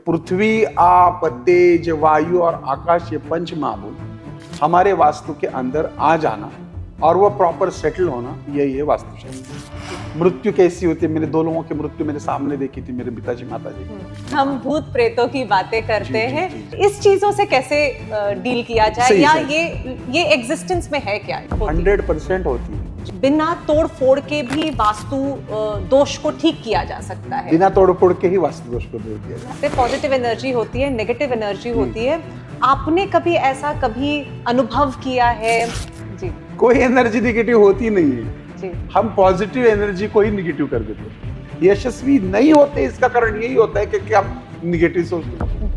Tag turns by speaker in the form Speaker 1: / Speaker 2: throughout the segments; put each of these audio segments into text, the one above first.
Speaker 1: पृथ्वी, आप, तेज, वायु और आकाश, ये पंच महाभूत हमारे वास्तु के अंदर आ जाना और वो प्रॉपर सेटल होना, यही है वास्तुशास्त्र। मृत्यु कैसी होती है, मैंने 2 लोगों की मृत्यु मेरे सामने देखी थी, मेरे पिताजी माताजी।
Speaker 2: हम भूत प्रेतों की बातें करते
Speaker 1: जी,
Speaker 2: हैं,
Speaker 1: जी।
Speaker 2: इस चीजों से कैसे डील किया जाए,
Speaker 1: सही,
Speaker 2: या
Speaker 1: सही।
Speaker 2: ये एग्जिस्टेंस में है क्या?
Speaker 1: 100% होती है।
Speaker 2: बिना तोड़ फोड़ के भी वास्तु दोष को ठीक किया जा सकता है।
Speaker 1: बिना तोड़ फोड़ के ही वास्तु दोष को दूर किया जाए।
Speaker 2: पॉजिटिव एनर्जी होती है, नेगेटिव एनर्जी होती है। आपने कभी ऐसा अनुभव किया है? जी,
Speaker 1: कोई एनर्जी निगेटिव होती नहीं है
Speaker 2: जी।
Speaker 1: हम पॉजिटिव एनर्जी को ही निगेटिव कर देते हैं। यशस्वी नहीं होते, इसका कारण यही होता है कि आप निगेटिव सोचते हैं।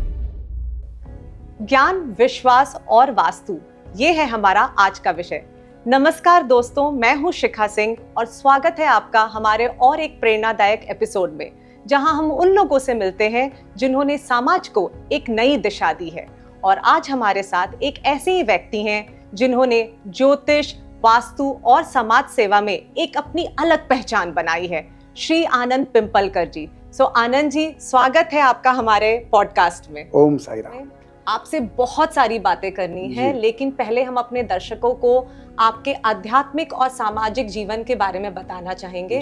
Speaker 2: ज्ञान, विश्वास और वास्तु, ये है हमारा आज का विषय। नमस्कार दोस्तों, मैं हूं शिखा सिंह और स्वागत है आपका हमारे और एक प्रेरणादायक एपिसोड में, जहां हम उन लोगों से मिलते हैं जिन्होंने समाज को एक नई दिशा दी है। और आज हमारे साथ एक ऐसे ही व्यक्ति हैं जिन्होंने ज्योतिष, वास्तु और समाज सेवा में एक अपनी अलग पहचान बनाई है, श्री आनंद पिंपलकर जी। आनंद जी, स्वागत है आपका हमारे पॉडकास्ट में।
Speaker 1: ओम साई राम।
Speaker 2: आपसे बहुत सारी बातें करनी है, लेकिन पहले हम अपने दर्शकों को आपके आध्यात्मिक और सामाजिक जीवन के बारे में बताना चाहेंगे।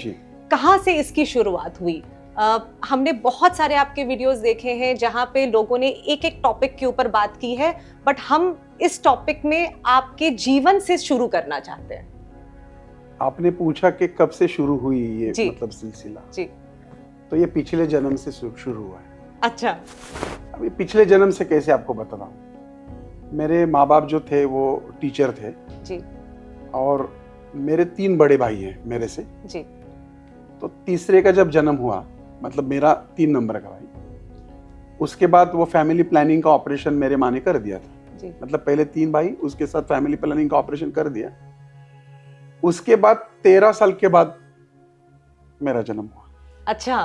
Speaker 2: कहाँ से इसकी शुरुआत हुई? हमने बहुत सारे आपके वीडियोस देखे हैं जहाँ पे लोगों ने एक एक टॉपिक के ऊपर बात की है, बट हम इस टॉपिक में आपके जीवन से शुरू करना चाहते हैं।
Speaker 1: आपने पूछा कि कब से शुरू हुई ये मतलब सिलसिला
Speaker 2: जी,
Speaker 1: तो ये पिछले जन्म से शुरू हुआ है।
Speaker 2: अच्छा,
Speaker 1: अभी पिछले जन्म से कैसे आपको बता रहा हूँ। मेरे माँ बाप जो थे वो टीचर थे
Speaker 2: जी,
Speaker 1: और मेरे 3 बड़े भाई हैं मेरे से
Speaker 2: जी।
Speaker 1: तो तीसरे का जब जन्म हुआ, मतलब मेरा 3 नंबर का भाई, उसके बाद वो फैमिली प्लानिंग का ऑपरेशन मेरे माँ ने कर दिया था
Speaker 2: जी।
Speaker 1: मतलब पहले 3 भाई, उसके साथ फैमिली प्लानिंग का ऑपरेशन कर दिया। उसके बाद 13 साल के बाद मेरा जन्म हुआ।
Speaker 2: अच्छा,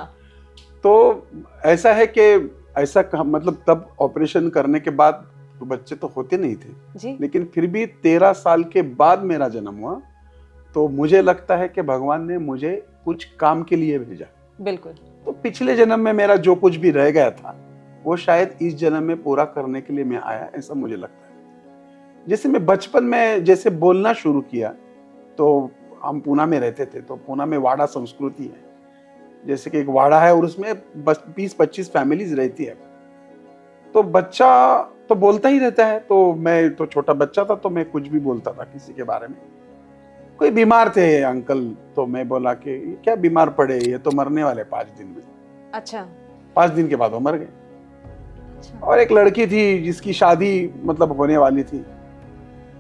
Speaker 1: तो ऐसा है कि ऐसा मतलब तब ऑपरेशन करने के बाद तो बच्चे तो होते नहीं थे
Speaker 2: जी।
Speaker 1: लेकिन फिर भी 13 साल के बाद मेरा जन्म हुआ, तो मुझे लगता है कि भगवान ने मुझे कुछ काम के लिए भेजा।
Speaker 2: बिल्कुल।
Speaker 1: तो पिछले जन्म में मेरा जो कुछ भी रह गया था वो शायद इस जन्म में पूरा करने के लिए मैं आया, ऐसा मुझे लगता है। जैसे मैं बचपन में जैसे बोलना शुरू किया, तो हम पूना में रहते थे, तो पूना में वाड़ा संस्कृति है, जैसे कि एक वाड़ा है और उसमें 20-25 फैमिलीज रहती है। तो बच्चा तो बोलता ही रहता है, तो मैं तो छोटा बच्चा था तो मैं कुछ भी बोलता था किसी के बारे में। कोई बीमार थे अंकल, तो मैं बोला कि क्या बीमार पड़े, ये तो मरने वाले 5 दिन में।
Speaker 2: अच्छा।
Speaker 1: 5 दिन के बाद वो मर गए।
Speaker 2: अच्छा।
Speaker 1: और एक लड़की थी जिसकी शादी मतलब होने वाली थी,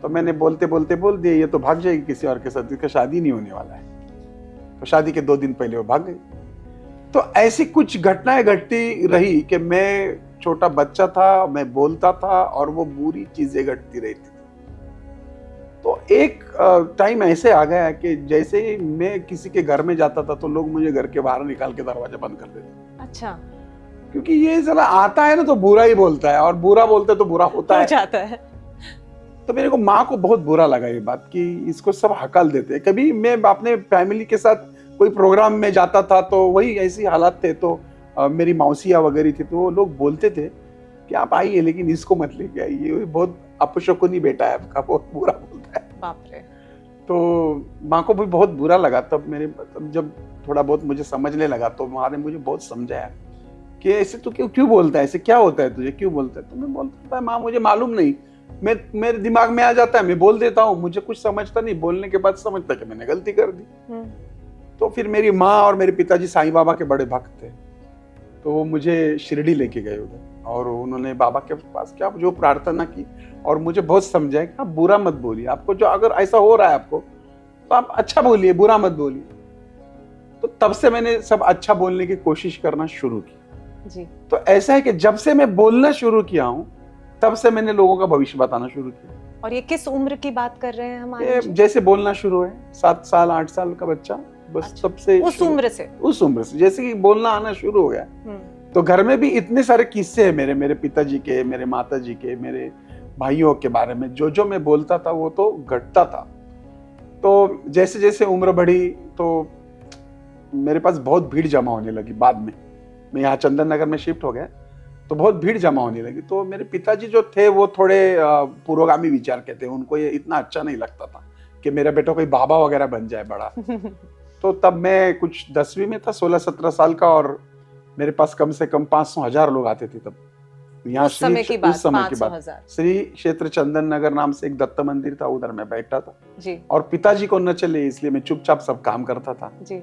Speaker 1: तो मैंने बोलते बोलते बोल दिया ये तो भाग जाएगी किसी और के साथ, इसका शादी नहीं होने वाला है। तो शादी के 2 दिन पहले वो भाग गई। तो ऐसी कुछ घटनाएं घटती रही कि मैं छोटा बच्चा था, मैं बोलता था और वो बुरी चीजें घटती रहती थी। तो एक टाइम ऐसे आ गया कि जैसे ही मैं किसी के घर में जाता था तो लोग मुझे घर के बाहर निकाल के दरवाजा बंद कर देते।
Speaker 2: अच्छा।
Speaker 1: क्योंकि ये जरा आता है ना तो बुरा ही बोलता है, और बुरा बोलते तो बुरा होता है।
Speaker 2: जाता है।
Speaker 1: तो मेरे को माँ को बहुत बुरा लगा ये बात कि इसको सब हकाल देते हैं। कभी मैं अपने फैमिली के साथ कोई प्रोग्राम में जाता था तो वही ऐसी हालात थे, तो मेरी मौसियाँ वगैरह थी, तो वो लोग बोलते थे कि आप आइए लेकिन इसको मत लेके आइए, ये बहुत अपशकुनी बेटा है आपका, बहुत बुरा बोलता है।
Speaker 2: बाप रे।
Speaker 1: तो माँ को भी बहुत बुरा लगा। तब जब थोड़ा बहुत मुझे समझने लगा तो माँ ने मुझे बहुत समझाया कि ऐसे तू क्यों बोलता है, ऐसे क्या होता है तुझे, क्यों बोलता है। तो मैं बोलता था माँ मुझे मालूम नहीं, मेरे दिमाग में आ जाता है, मैं बोल देता हूँ, मुझे कुछ समझता नहीं, बोलने के बाद समझता कि मैंने गलती कर दी। तो फिर मेरी माँ और मेरे पिताजी साईं बाबा के बड़े भक्त थे, तो वो मुझे शिरडी लेके गए उधर, और उन्होंने बाबा के पास क्या जो प्रार्थना की और मुझे बहुत समझाया कि आप बुरा मत बोलिए, आपको जो अगर ऐसा हो रहा है आपको तो आप अच्छा बोलिए, बुरा मत बोलिए। तो तब से मैंने सब अच्छा बोलने की कोशिश करना शुरू की
Speaker 2: जी।
Speaker 1: तो ऐसा है कि जब से मैं बोलना शुरू किया हूँ तब से मैंने लोगों का भविष्य बताना शुरू किया।
Speaker 2: और ये किस उम्र की बात कर रहे हैं हमारे?
Speaker 1: जैसे बोलना शुरू है 7 साल 8 साल का बच्चा, बस
Speaker 2: अच्छा,
Speaker 1: तब से
Speaker 2: उस उम्र से
Speaker 1: जैसे कि बोलना आना शुरू हो गया। तो घर में भी इतने सारे किस्से हैं मेरे पिताजी के, मेरे माताजी के, मेरे भाइयों के बारे में, जो मैं बोलता था वो तो घटता था। तो जैसे जैसे उम्र बढ़ी तो मेरे पास बहुत भीड़ जमा होने लगी। बाद में मैं यहाँ चंदन नगर में शिफ्ट हो गया, तो बहुत भीड़ जमा होने लगी। तो मेरे पिताजी जो थे वो थोड़े पुरोगामी विचार के थे, उनको ये इतना अच्छा नहीं लगता था कि मेरा बेटा कोई बाबा वगैरह बन जाए बड़ा। तो तब मैं कुछ 10वीं में था, 16-17 साल का, और मेरे पास कम से कम 500,000 लोग आते थे तब यहाँ।
Speaker 2: उस समय की बात, 500,000।
Speaker 1: श्री क्षेत्र चंदन नगर नाम से एक दत्त मंदिर था, उधर मैं बैठा था
Speaker 2: जी।
Speaker 1: और पिताजी को न चले इसलिए मैं चुपचाप सब काम करता था
Speaker 2: जी।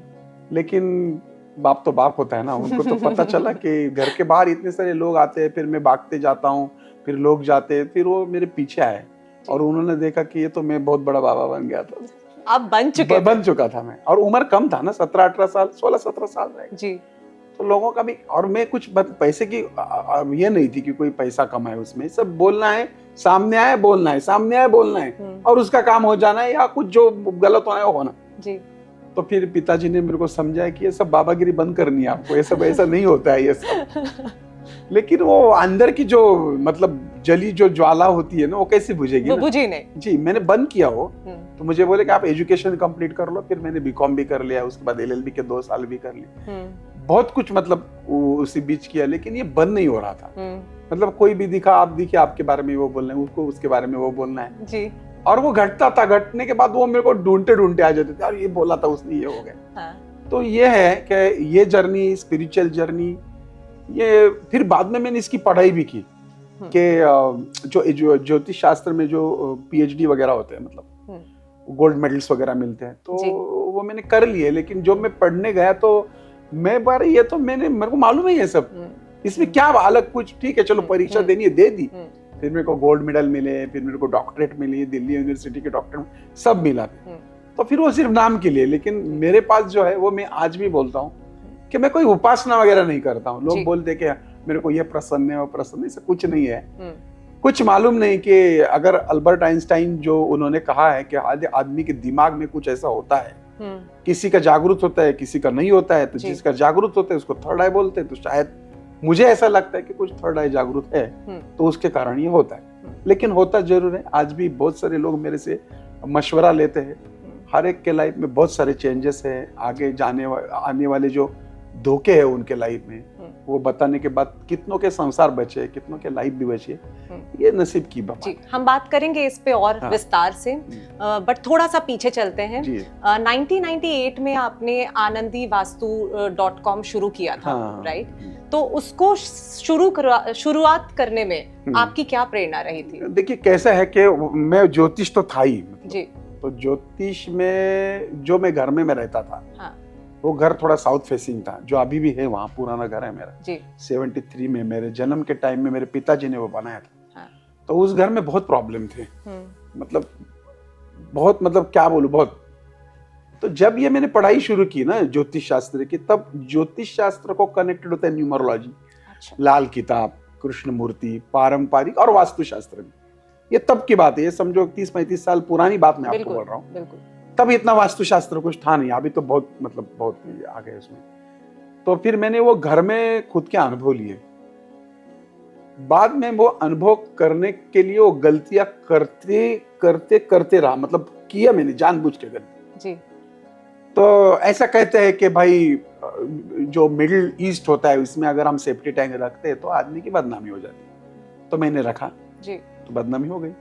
Speaker 1: लेकिन बाप तो बाप होता है ना, उनको तो पता चला कि घर के बाहर इतने सारे लोग आते हैं, फिर मैं भागते जाता हूँ, फिर लोग जाते हैं, फिर वो मेरे पीछे आए और उन्होंने देखा कि ये तो मैं बहुत बड़ा बाबा बन गया था।
Speaker 2: अब बन
Speaker 1: चुका था मैं, और उम्र कम था ना, 17-18 साल, 16-17 साल रहे
Speaker 2: जी।
Speaker 1: तो लोगों का भी, और मैं कुछ पैसे की ये नहीं थी कि कोई पैसा कमाए उसमें, सब बोलना है, सामने आए बोलना है, सामने आए बोलना है और उसका काम हो जाना है, या कुछ जो गलत होना है वो होना जी। तो फिर पिताजी ने मेरे को समझाया कि ये सब बाबागिरी बंद करनी है आपको, ये सब ऐसा नहीं होता है ये सब। लेकिन वो अंदर की जो मतलब जली जो ज्वाला होती है ना, वो कैसे बुझेगी? वो
Speaker 2: बुझी नहीं जी।
Speaker 1: मैंने बंद किया वो, तो मुझे बोले कि आप एजुकेशन कंप्लीट कर लो। फिर मैंने बीकॉम भी कर लिया, उसके बाद एलएलबी के 2 साल भी कर लिए, बहुत कुछ मतलब उसी बीच किया, लेकिन ये बंद नहीं हो रहा था। मतलब कोई भी दिखा, आप दिखे, आपके बारे में वो बोलना है, उसको उसके बारे में वो बोलना है जी। और वो घटता था, घटने के बाद वो मेरे को ढूंढते आ जाते थे, और ये बोला था उसने, ये हो गया। हाँ। तो ये है कि ये जर्नी, स्पिरिचुअल जर्नी, ये फिर बाद में मैंने इसकी पढ़ाई भी की कि जो ज्योतिष शास्त्र में जो पीएचडी वगैरह होते हैं, मतलब गोल्ड मेडल्स वगैरह मिलते हैं, तो वो मैंने कर लिए। लेकिन जो मैं पढ़ने गया तो मैं बार ये तो मेरे को मालूम है ये सब, इसमें क्या अलग कुछ, ठीक है चलो परीक्षा देनी है, दे दी। फिर मेरे को गोल्ड मेडल मिले, फिर मेरे को डॉक्टरेट मिली, दिल्ली यूनिवर्सिटी के डॉक्टरेट सब मिला। तो फिर वो सिर्फ नाम के लिए, लेकिन मेरे पास जो है वो, मैं आज भी बोलता हूँ कि मैं कोई उपासना वगैरह नहीं करता हूँ। लोग बोलते कि मेरे को ये प्रसन्न है, वो प्रसन्न है, ऐसा कुछ नहीं है। कुछ मालूम नहीं कि अगर अल्बर्ट आइंस्टाइन जो उन्होंने कहा है कि आदमी के दिमाग में कुछ ऐसा होता है, किसी का जागरूक होता है, किसी का नहीं होता है, तो जिसका जागरूक होता है उसको थर्ड आई बोलते हैं। तो शायद मुझे ऐसा लगता है कि कुछ थर्ड आई जागरूक है, तो उसके कारण ये होता है। लेकिन होता जरूर है। आज भी बहुत सारे लोग मेरे से मशवरा लेते हैं, हर एक के लाइफ में बहुत सारे चेंजेस है, आगे आने वाले जो धोखे हैं उनके लाइफ में, वो बताने के बाद कितनों के संसार बचे, कितनों के लाइफ भी बचे, ये नसीब की बात है।
Speaker 2: हम बात करेंगे इस पे और विस्तार से, बट थोड़ा सा पीछे चलते हैं। 1998 में आपने आनंदीवास्तु.com शुरू किया था, राइट? तो उसको शुरुआत करने में आपकी क्या प्रेरणा रही थी?
Speaker 1: देखिए कैसा है कि मैं ज्योतिष तो था ही जी, तो ज्योतिष में जो मैं घर में रहता था, वो घर थोड़ा साउथ फेसिंग था, जो अभी भी है वहाँ, पुराना घर है मेरा जी। 73 में मेरे जन्म के टाइम में मेरे पिताजी ने वो बनाया था। हाँ। तो उस घर में बहुत प्रॉब्लम थे, मतलब बहुत, मतलब क्या बोलूं, बहुत। तो जब ये मैंने पढ़ाई शुरू की ना ज्योतिष शास्त्र की, तब ज्योतिष शास्त्र को कनेक्टेड होता है न्यूमरोलॉजी, लाल किताब, कृष्ण मूर्ति, पारंपरिक और वास्तु शास्त्र में। ये तब की बात है, ये समझो 30-35 साल पुरानी बात मैं आपको बोल रहा हूँ। तब इतना वास्तुशास्त्र कुछ था नहीं, अभी तो बहुत, मतलब बहुत आ गए उसमें। तो फिर मैंने वो घर में खुद के अनुभव लिए, बाद में वो अनुभव करने के लिए वो गलतियां करते रहा, मतलब किया मैंने जानबूझ के गलती जी। तो ऐसा कहते हैं कि भाई जो मिडिल ईस्ट होता है उसमें अगर हम सेफ्टी टैंक रखते हैं तो आदमी की बदनामी हो जाती, तो मैंने रखा जी, तो बदनामी हो गई।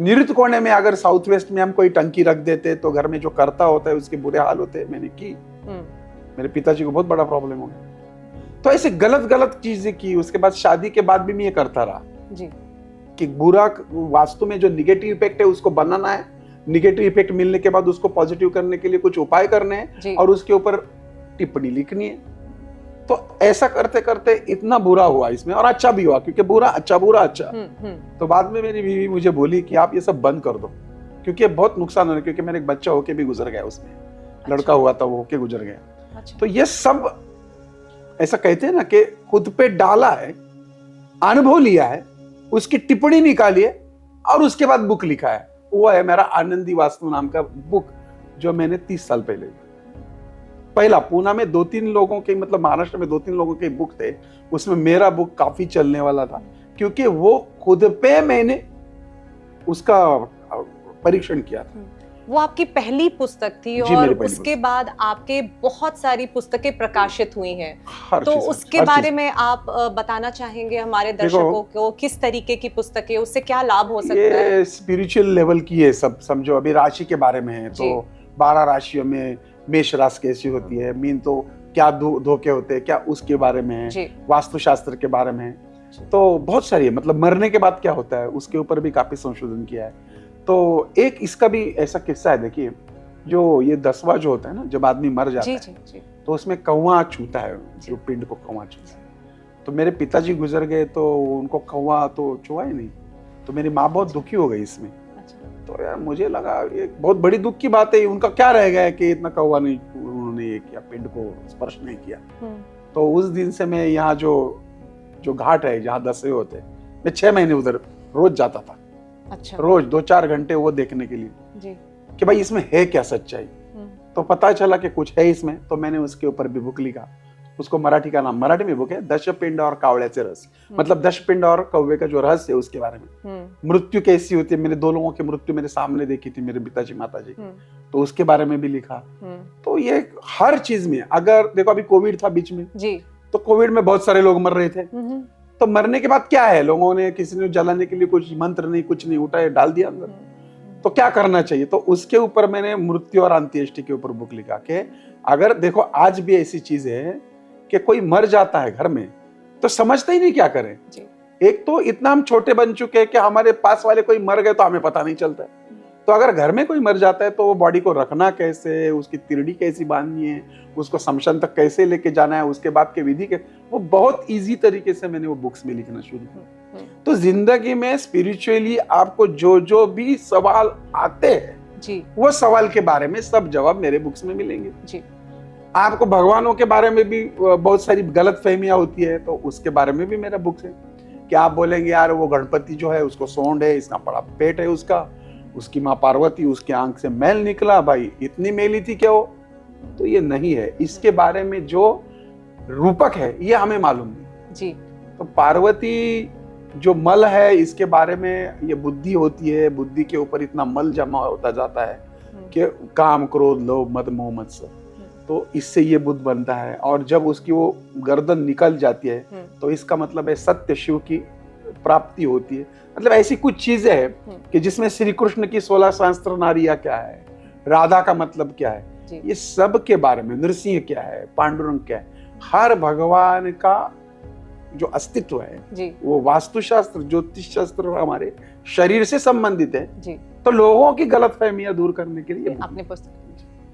Speaker 1: नृत्य कोने में अगर साउथ वेस्ट में हम कोई टंकी रख देते तो घर में जो करता होता है उसके बुरे हाल होते हैं, मैंने की। मेरे पिताजी को बहुत बड़ा प्रॉब्लम हो गया। तो ऐसे गलत चीजें की। उसके बाद शादी के बाद भी मैं ये करता रहा जी, कि बुरा वास्तु में जो निगेटिव इफेक्ट है उसको बनाना है, निगेटिव इफेक्ट मिलने के बाद उसको पॉजिटिव करने के लिए कुछ उपाय करने हैं और उसके ऊपर टिप्पणी लिखनी है। तो ऐसा करते करते इतना बुरा हुआ इसमें, और अच्छा भी हुआ, क्योंकि बुरा अच्छा, बुरा अच्छा। तो बाद में मेरी बीवी मुझे बोली कि आप ये सब बंद कर दो, क्योंकि बहुत नुकसान हो रहा है, क्योंकि मेरे एक बच्चा होके भी गुजर गया उसमें। अच्छा। लड़का हुआ था, वो होके गुजर गया। अच्छा। तो ये सब ऐसा कहते हैं ना कि खुद पे डाला है, अनुभव लिया है, उसकी टिप्पणी निकाली है और उसके बाद बुक लिखा है। वो है मेरा आनंदी वास्तु नाम का बुक, जो मैंने 30 साल पहले, पहला पूना में 2-3 लोगों के, मतलब महाराष्ट्र में 2-3 लोगों के बुक थे, उसमें मेरा बुक काफी चलने वाला था, क्योंकि वो खुद पे मैंने उसका परीक्षण किया था।
Speaker 2: वो आपकी पहली पुस्तक थी
Speaker 1: जी,
Speaker 2: और
Speaker 1: मेरी पहली
Speaker 2: उसके
Speaker 1: पुस्तक।
Speaker 2: बाद आपके बहुत सारी पुस्तकें प्रकाशित हुई हैं।
Speaker 1: हर
Speaker 2: तो
Speaker 1: चीज़,
Speaker 2: उसके
Speaker 1: हर
Speaker 2: बारे
Speaker 1: चीज़।
Speaker 2: में आप बताना चाहेंगे हमारे
Speaker 1: देखो,
Speaker 2: दर्शकों को, किस तरीके की पुस्तकें, उससे क्या लाभ हो सकता है?
Speaker 1: ये स्पिरिचुअल लेवल की है सब, समझो। अभी राशि के बारे में है
Speaker 2: जी।
Speaker 1: तो 12 राशियों में मेष राशि कैसी होती है, मीन तो क्या धोखे होते हैं, क्या उसके बारे में है,
Speaker 2: जी।
Speaker 1: वास्तुशास्त्र के बारे में है।
Speaker 2: जी।
Speaker 1: तो बहुत सारी है, मतलब मरने के बाद क्या होता है उसके ऊपर भी काफी संशोधन किया है। तो एक इसका भी ऐसा किस्सा है, देखिए, जो ये 10वां जो होता है ना, जब आदमी मर जाता
Speaker 2: जी
Speaker 1: है
Speaker 2: जी जी
Speaker 1: तो उसमें कौवा छूता है, जो पिंड को कौवा छूता है। तो मेरे पिताजी गुजर गए तो उनको कौवा तो छुआ ही नहीं, तो मेरी माँ बहुत दुखी हो गई इसमें।
Speaker 2: अच्छा।
Speaker 1: तो यार मुझे लगा ये बहुत बड़ी दुख की बात है, उनका क्या रह गया है कि इतना कौवा नहीं, उन्होंने ये किया, पिंड को स्पर्श नहीं किया। तो उस दिन से मैं यहाँ जो घाट है जहाँ दशे होते हैं, मैं 6 महीने उधर रोज जाता था।
Speaker 2: अच्छा।
Speaker 1: रोज 2-4 घंटे वो देखने के लिए
Speaker 2: जी।
Speaker 1: कि भाई इसमें है क्या सच्चाई। तो पता चला कि कुछ है इसमें, तो मैंने उसके ऊपर भी बुक लिखा। उसको मराठी का नाम, मराठी में बुक है दशपिंड और कावड़्याचे रहस्य, मतलब दशपिंड और कौवे का जो रहस्य है उसके बारे में। मृत्यु कैसी होती है, मेरे 2 लोगों की मृत्यु मेरे सामने देखी थी, मेरे पिताजी माताजी, तो उसके बारे में भी लिखा। तो ये हर चीज में, अगर देखो अभी कोविड था बीच में
Speaker 2: जी।
Speaker 1: तो कोविड में बहुत सारे लोग मर रहे थे, तो मरने के बाद क्या है, लोगों ने, किसी ने जलाने के लिए कुछ मंत्र नहीं, कुछ नहीं, उठाए डाल दिया अंदर। तो क्या करना चाहिए, तो उसके ऊपर मैंने मृत्यु और अंत्येष्टि के ऊपर बुक लिखा कि अगर देखो आज भी ऐसी चीज है कि कोई मर जाता है घर में तो समझते ही नहीं क्या करें।
Speaker 2: जी।
Speaker 1: एक तो इतना हम छोटे बन चुके हैं कि हमारे पास वाले कोई मर गए तो हमें पता नहीं चलता है। तो अगर घर में कोई मर जाता है तो वो बॉडी को रखना कैसे, उसकी तिरड़ी कैसी बांधनी है, उसको शमशान तक कैसे लेके जाना है, उसके बाद के विधि के, वो बहुत इजी तरीके से मैंने वो बुक्स में लिखना शुरू किया। तो जिंदगी में स्पिरिचुअली आपको जो भी सवाल आते हैं
Speaker 2: जी,
Speaker 1: वो सवाल के बारे में सब जवाब मेरे बुक्स में मिलेंगे
Speaker 2: जी।
Speaker 1: आपको। भगवानों के बारे में भी बहुत सारी गलत फहमियां होती है, तो उसके बारे में भी मेरा बुक है कि आप बोलेंगे यार वो गणपति जो है उसको सोंड है, इसका बड़ा पेट है, उसकी माँ पार्वती, उसके आंख से मैल निकला, भाई इतनी मैली थी क्या वो, तो ये नहीं है। इसके बारे में जो रूपक है ये हमें मालूम नहीं
Speaker 2: जी।
Speaker 1: तो पार्वती जो मल है इसके बारे में, ये बुद्धि होती है, बुद्धि के ऊपर इतना मल जमा होता जाता है कि काम क्रोध लोभ मद मोह मत्सर, तो इससे ये बुद्ध बनता है। और जब उसकी वो गर्दन निकल जाती है तो इसका मतलब है सत्य शिव की प्राप्ति होती है। मतलब ऐसी कुछ चीजें हैं कि जिसमें श्री कृष्ण की 16 सहस्त्र नारियां क्या है, राधा का मतलब क्या है, ये सब के बारे में, नृसिंह क्या है, पांडुरंग क्या है, हर भगवान का जो अस्तित्व है जी। वो वास्तुशास्त्र ज्योतिष शास्त्र हमारे शरीर से संबंधित है जी। तो लोगों की गलतफहमियां दूर करने के लिए आपने पुस्तक,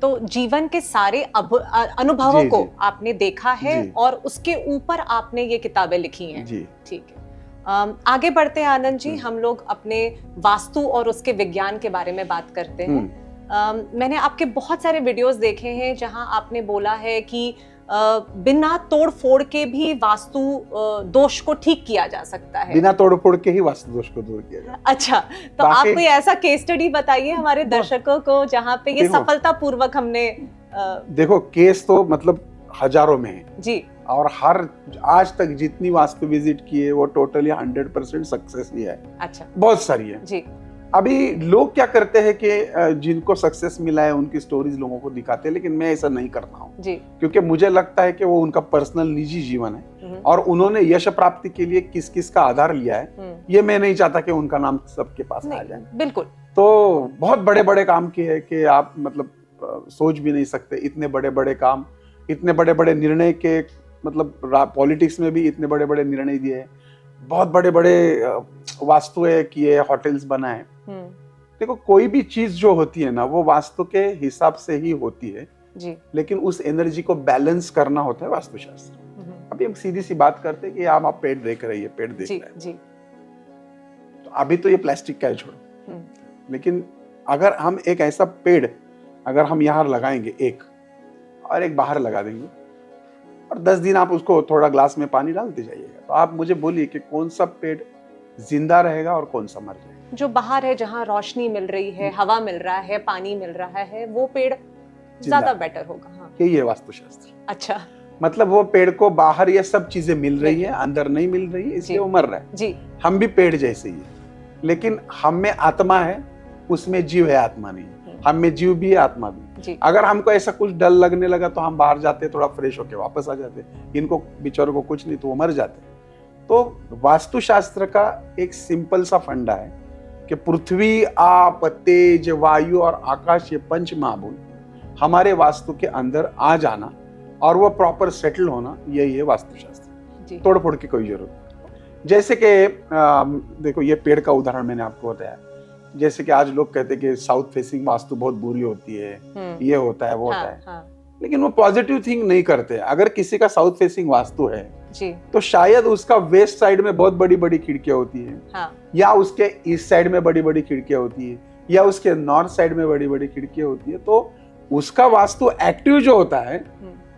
Speaker 2: तो जीवन के सारे अनुभवों को आपने देखा है और उसके ऊपर आपने ये किताबें लिखी हैं। ठीक है, आगे बढ़ते हैं आनंद जी। हम लोग अपने वास्तु और उसके विज्ञान के बारे में बात करते हैं। मैंने आपके बहुत सारे वीडियोस देखे हैं जहां आपने बोला है कि बिना तोड़ फोड़ के भी वास्तु दोष को ठीक किया जा सकता है।
Speaker 1: बिना तोड़ फोड़ के ही वास्तु दोष को दूर किया जाए।
Speaker 2: अच्छा, तो आप कोई ऐसा केस स्टडी बताइए हमारे दर्शकों को जहां पे ये सफलतापूर्वक हमने
Speaker 1: देखो केस तो मतलब हजारों में है जी, और हर आज तक जितनी वास्तु विजिट की है वो टोटली 100% सक्सेस ही है। अच्छा, बहुत सारी है जी। अभी लोग क्या करते हैं कि जिनको सक्सेस मिला है उनकी स्टोरीज लोगों को दिखाते हैं, लेकिन मैं ऐसा नहीं करता हूँ जी, क्योंकि मुझे लगता है कि वो उनका पर्सनल निजी जीवन है और उन्होंने यश प्राप्ति के लिए किस किस का आधार लिया है, ये मैं नहीं चाहता कि उनका नाम सबके पास आ जाए। बिल्कुल। तो बहुत बड़े बड़े काम किए हैं कि आप मतलब सोच भी नहीं सकते, इतने बड़े बड़े काम, इतने बड़े बड़े निर्णय के, मतलब पॉलिटिक्स में भी इतने बड़े बड़े निर्णय दिए, बहुत बड़े बड़े वास्तुएं किए, होटल्स बनाए। देखो कोई भी चीज जो होती है ना वो वास्तु के हिसाब से ही होती है जी, लेकिन उस एनर्जी को बैलेंस करना होता है वास्तुशास्त्र। अभी हम सीधी सी बात करते हैं कि आप पेड़ देख रहे हैं, पेड़ देख रहे हैं जी, तो अभी तो ये प्लास्टिक का है छोड़ो, लेकिन अगर हम एक ऐसा पेड़ अगर हम यहाँ लगाएंगे एक और एक बाहर लगा देंगे और 10 दिन आप उसको थोड़ा ग्लास में पानी डालते जाइएगा, तो आप मुझे बोलिए कि कौन सा पेड़ जिंदा रहेगा और कौन सा मर जाएगा। जो बाहर है, जहाँ रोशनी मिल रही है, हवा मिल रहा है, पानी मिल रहा है, वो पेड़ ज्यादा बेटर होगा। हाँ, यही है वास्तुशास्त्र। अच्छा, मतलब वो पेड़ को बाहर ये सब चीजें मिल रही है, अंदर नहीं मिल रही है, इसलिए वो मर रहा है जी। हम भी पेड़ जैसे ही है, लेकिन हम में आत्मा है, उसमें जीव है, आत्मा नहीं। हम में जीव भी है, आत्मा भी।
Speaker 2: जी।
Speaker 1: अगर हमको ऐसा कुछ डर लगने लगा तो हम बाहर जाते, थोड़ा फ्रेश होके वापस आ जाते। इनको बेचारों को कुछ नहीं तो वो मर जाते। तो वास्तुशास्त्र का एक सिंपल सा फंडा है कि पृथ्वी, आप, तेज, वायु और आकाश, ये पंच महाभूत हमारे वास्तु के अंदर आ जाना और वो प्रॉपर सेटल होना, यही है वास्तुशास्त्र। तोड़ फोड़ की कोई जरूरत नहीं। जैसे कि देखो, ये पेड़ का उदाहरण मैंने आपको बताया। जैसे कि आज लोग कहते हैं कि साउथ फेसिंग वास्तु बहुत बुरी होती है, ये होता है, वो होता है, लेकिन वो पॉजिटिव थिंक नहीं करते। अगर किसी का साउथ फेसिंग वास्तु है
Speaker 2: जी,
Speaker 1: तो शायद उसका वेस्ट साइड में बहुत बड़ी बड़ी खिड़कियां होती है, या उसके ईस्ट साइड में बड़ी बड़ी खिड़कियां होती है, या उसके नॉर्थ साइड में बड़ी बड़ी खिड़कियां होती है। तो उसका वास्तु एक्टिव जो होता है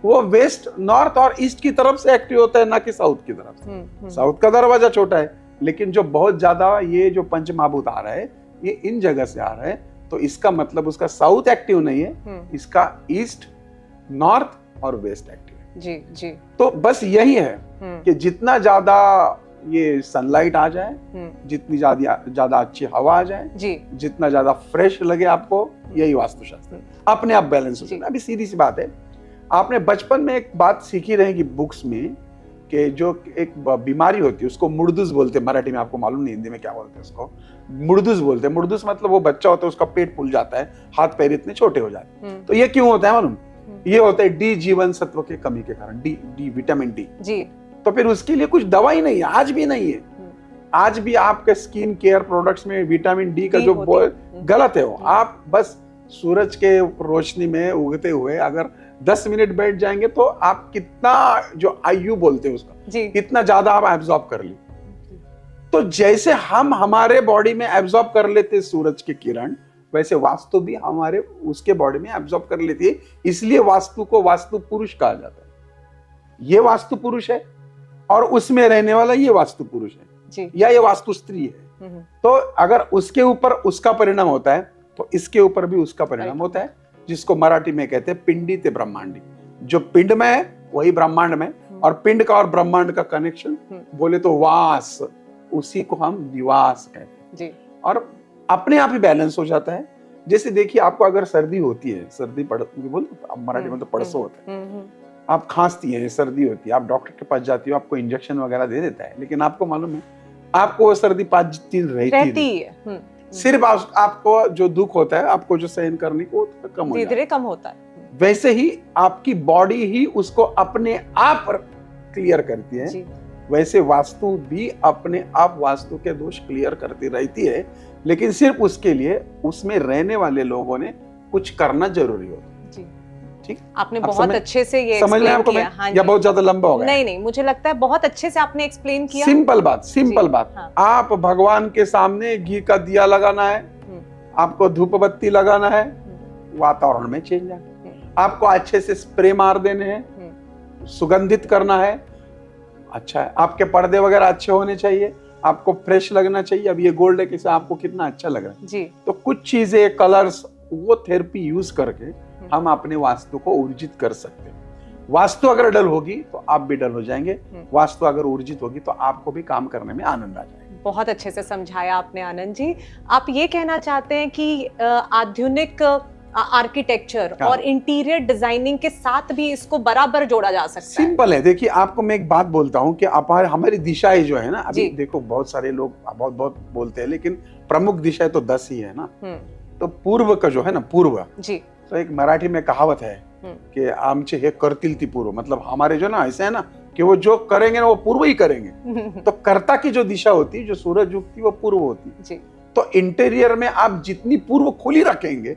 Speaker 1: वो वेस्ट, नॉर्थ और ईस्ट की तरफ से एक्टिव होता है, ना कि साउथ की तरफ से। साउथ का दरवाजा छोटा है, लेकिन जो बहुत ज्यादा ये जो पंच महाभूत आ रहा है ये इन जगह से आ रहा है, तो इसका मतलब उसका साउथ एक्टिव नहीं है, इसका ईस्ट, नॉर्थ और वेस्ट एक्टिव है।
Speaker 2: जी जी।
Speaker 1: तो बस यही है कि जितना ज्यादा ये सनलाइट आ जाए, जितनी ज्यादा अच्छी हवा आ जाए
Speaker 2: जी,
Speaker 1: जितना ज्यादा फ्रेश लगे आपको, यही वास्तुशास्त्र अपने आप बैलेंस हो जाए। अभी सीधी सी बात है, आपने बचपन में एक बात सीखी रहेगी बुक्स में कि जो एक बीमारी होती है उसको मुर्दुस बोलते हैं। मराठी में आपको मालूम नहीं, हिंदी में क्या बोलते हैं उसको, मुर्दुस बोलते हैं। मुर्दुस मतलब वो बच्चा होता है उसका पेट फूल जाता है, हाथ पैर इतने छोटे हो जाते हैं। तो ये क्यों होता है मालूम? ये होता है डी जीवन सत्व के कमी के कारण, डी विटामिन डी जी। तो फिर उसके लिए कुछ दवाई नहीं है, आज भी नहीं है। आज भी आपके स्किन केयर प्रोडक्ट्स में विटामिन डी का जो गलत है, वो आप बस सूरज के रोशनी में उगते हुए अगर 10 मिनट बैठ जाएंगे तो आप कितना, जो आयु बोलते हैं उसका, इतना ज्यादा आप एब्जॉर्ब कर ली। तो जैसे हम हमारे बॉडी में एब्जॉर्ब कर लेते सूरज की किरण, वैसे वास्तु भी हमारे उसके बॉडी में एब्जॉर्ब कर लेती है। इसलिए वास्तु को वास्तु पुरुष कहा जाता है। ये वास्तु पुरुष है और उसमें रहने वाला ये वास्तु पुरुष है, या ये वास्तु स्त्री है। तो अगर उसके ऊपर उसका परिणाम होता है तो इसके ऊपर भी उसका परिणाम होता है, जिसको मराठी में कहते हैं पिंडी ते ब्रह्मांडी। जो पिंड में है वही ब्रह्मांड में, और पिंड का और ब्रह्मांड का कनेक्शन बोले तो वास, उसी को हम निवास कहते हैं जी। और अपने आप ही बैलेंस हो जाता है। जैसे देखिए, आपको अगर सर्दी होती है, सर्दी बोलते मराठी में तो पड़सो होता है, आप खांसती है, सर्दी होती है, आप डॉक्टर के पास जाती हो, आपको इंजेक्शन वगैरह दे देता है, लेकिन आपको मालूम है आपको वो सर्दी 5 दिन रहती है। सिर्फ आपको जो दुख होता है, आपको जो सहन करने को कम होता है। वैसे ही आपकी बॉडी ही उसको अपने आप क्लियर करती है जी। वैसे वास्तु भी अपने आप वास्तु के दोष क्लियर करती रहती है, लेकिन सिर्फ उसके लिए उसमें रहने वाले लोगों ने कुछ करना जरूरी होता है। ठीक,
Speaker 2: आपने बहुत अच्छे से ये
Speaker 1: समझ में आपको हाँ, या बहुत ज्यादा लंबा हो गया?
Speaker 2: नहीं, मुझे लगता है बहुत अच्छे से आपने एक्सप्लेन किया।
Speaker 1: सिंपल बात हाँ। आप भगवान के सामने घी का दिया लगाना है, आपको धूप बत्ती लगाना है, वातावरण में चेंज आए, आपको अच्छे से स्प्रे मार देने हैं, सुगंधित करना है, अच्छा है, आपके पर्दे वगैरह अच्छे होने चाहिए, आपको फ्रेश लगना चाहिए। अब ये गोल्ड है, किसे आपको कितना अच्छा लग रहा है जी। तो कुछ चीजें, कलर्स, वो थेरेपी यूज करके हम अपने वास्तु को ऊर्जित कर सकते हैं। वास्तु अगर डल होगी तो आप भी डल हो जाएंगे, वास्तु अगर ऊर्जित होगी तो आपको भी काम करने में आनंद आ जाएगा।
Speaker 2: बहुत अच्छे से समझाया आपने आनंद जी। आप ये कहना चाहते हैं कि आधुनिक आर्किटेक्चर और इंटीरियर डिजाइनिंग के साथ भी इसको बराबर जोड़ा जा सकता है?
Speaker 1: सिंपल है। देखिए, आपको मैं एक बात बोलता हूँ कि हमारी दिशाएं जो है ना, अभी देखो बहुत सारे लोग बहुत बोलते हैं, लेकिन प्रमुख दिशाएं तो 10 ही है ना। तो पूर्व का जो है ना, पूर्व जी, तो एक मराठी में कहावत है कि आमचे हे करतील ती पूर्व, मतलब हमारे जो ना ऐसे है ना कि वो जो करेंगे ना वो पूर्व ही करेंगे। तो कर्ता की जो दिशा होती है, जो सूरज उगती, वो पूर्व होती है। तो इंटीरियर में आप जितनी पूर्व खुली रखेंगे,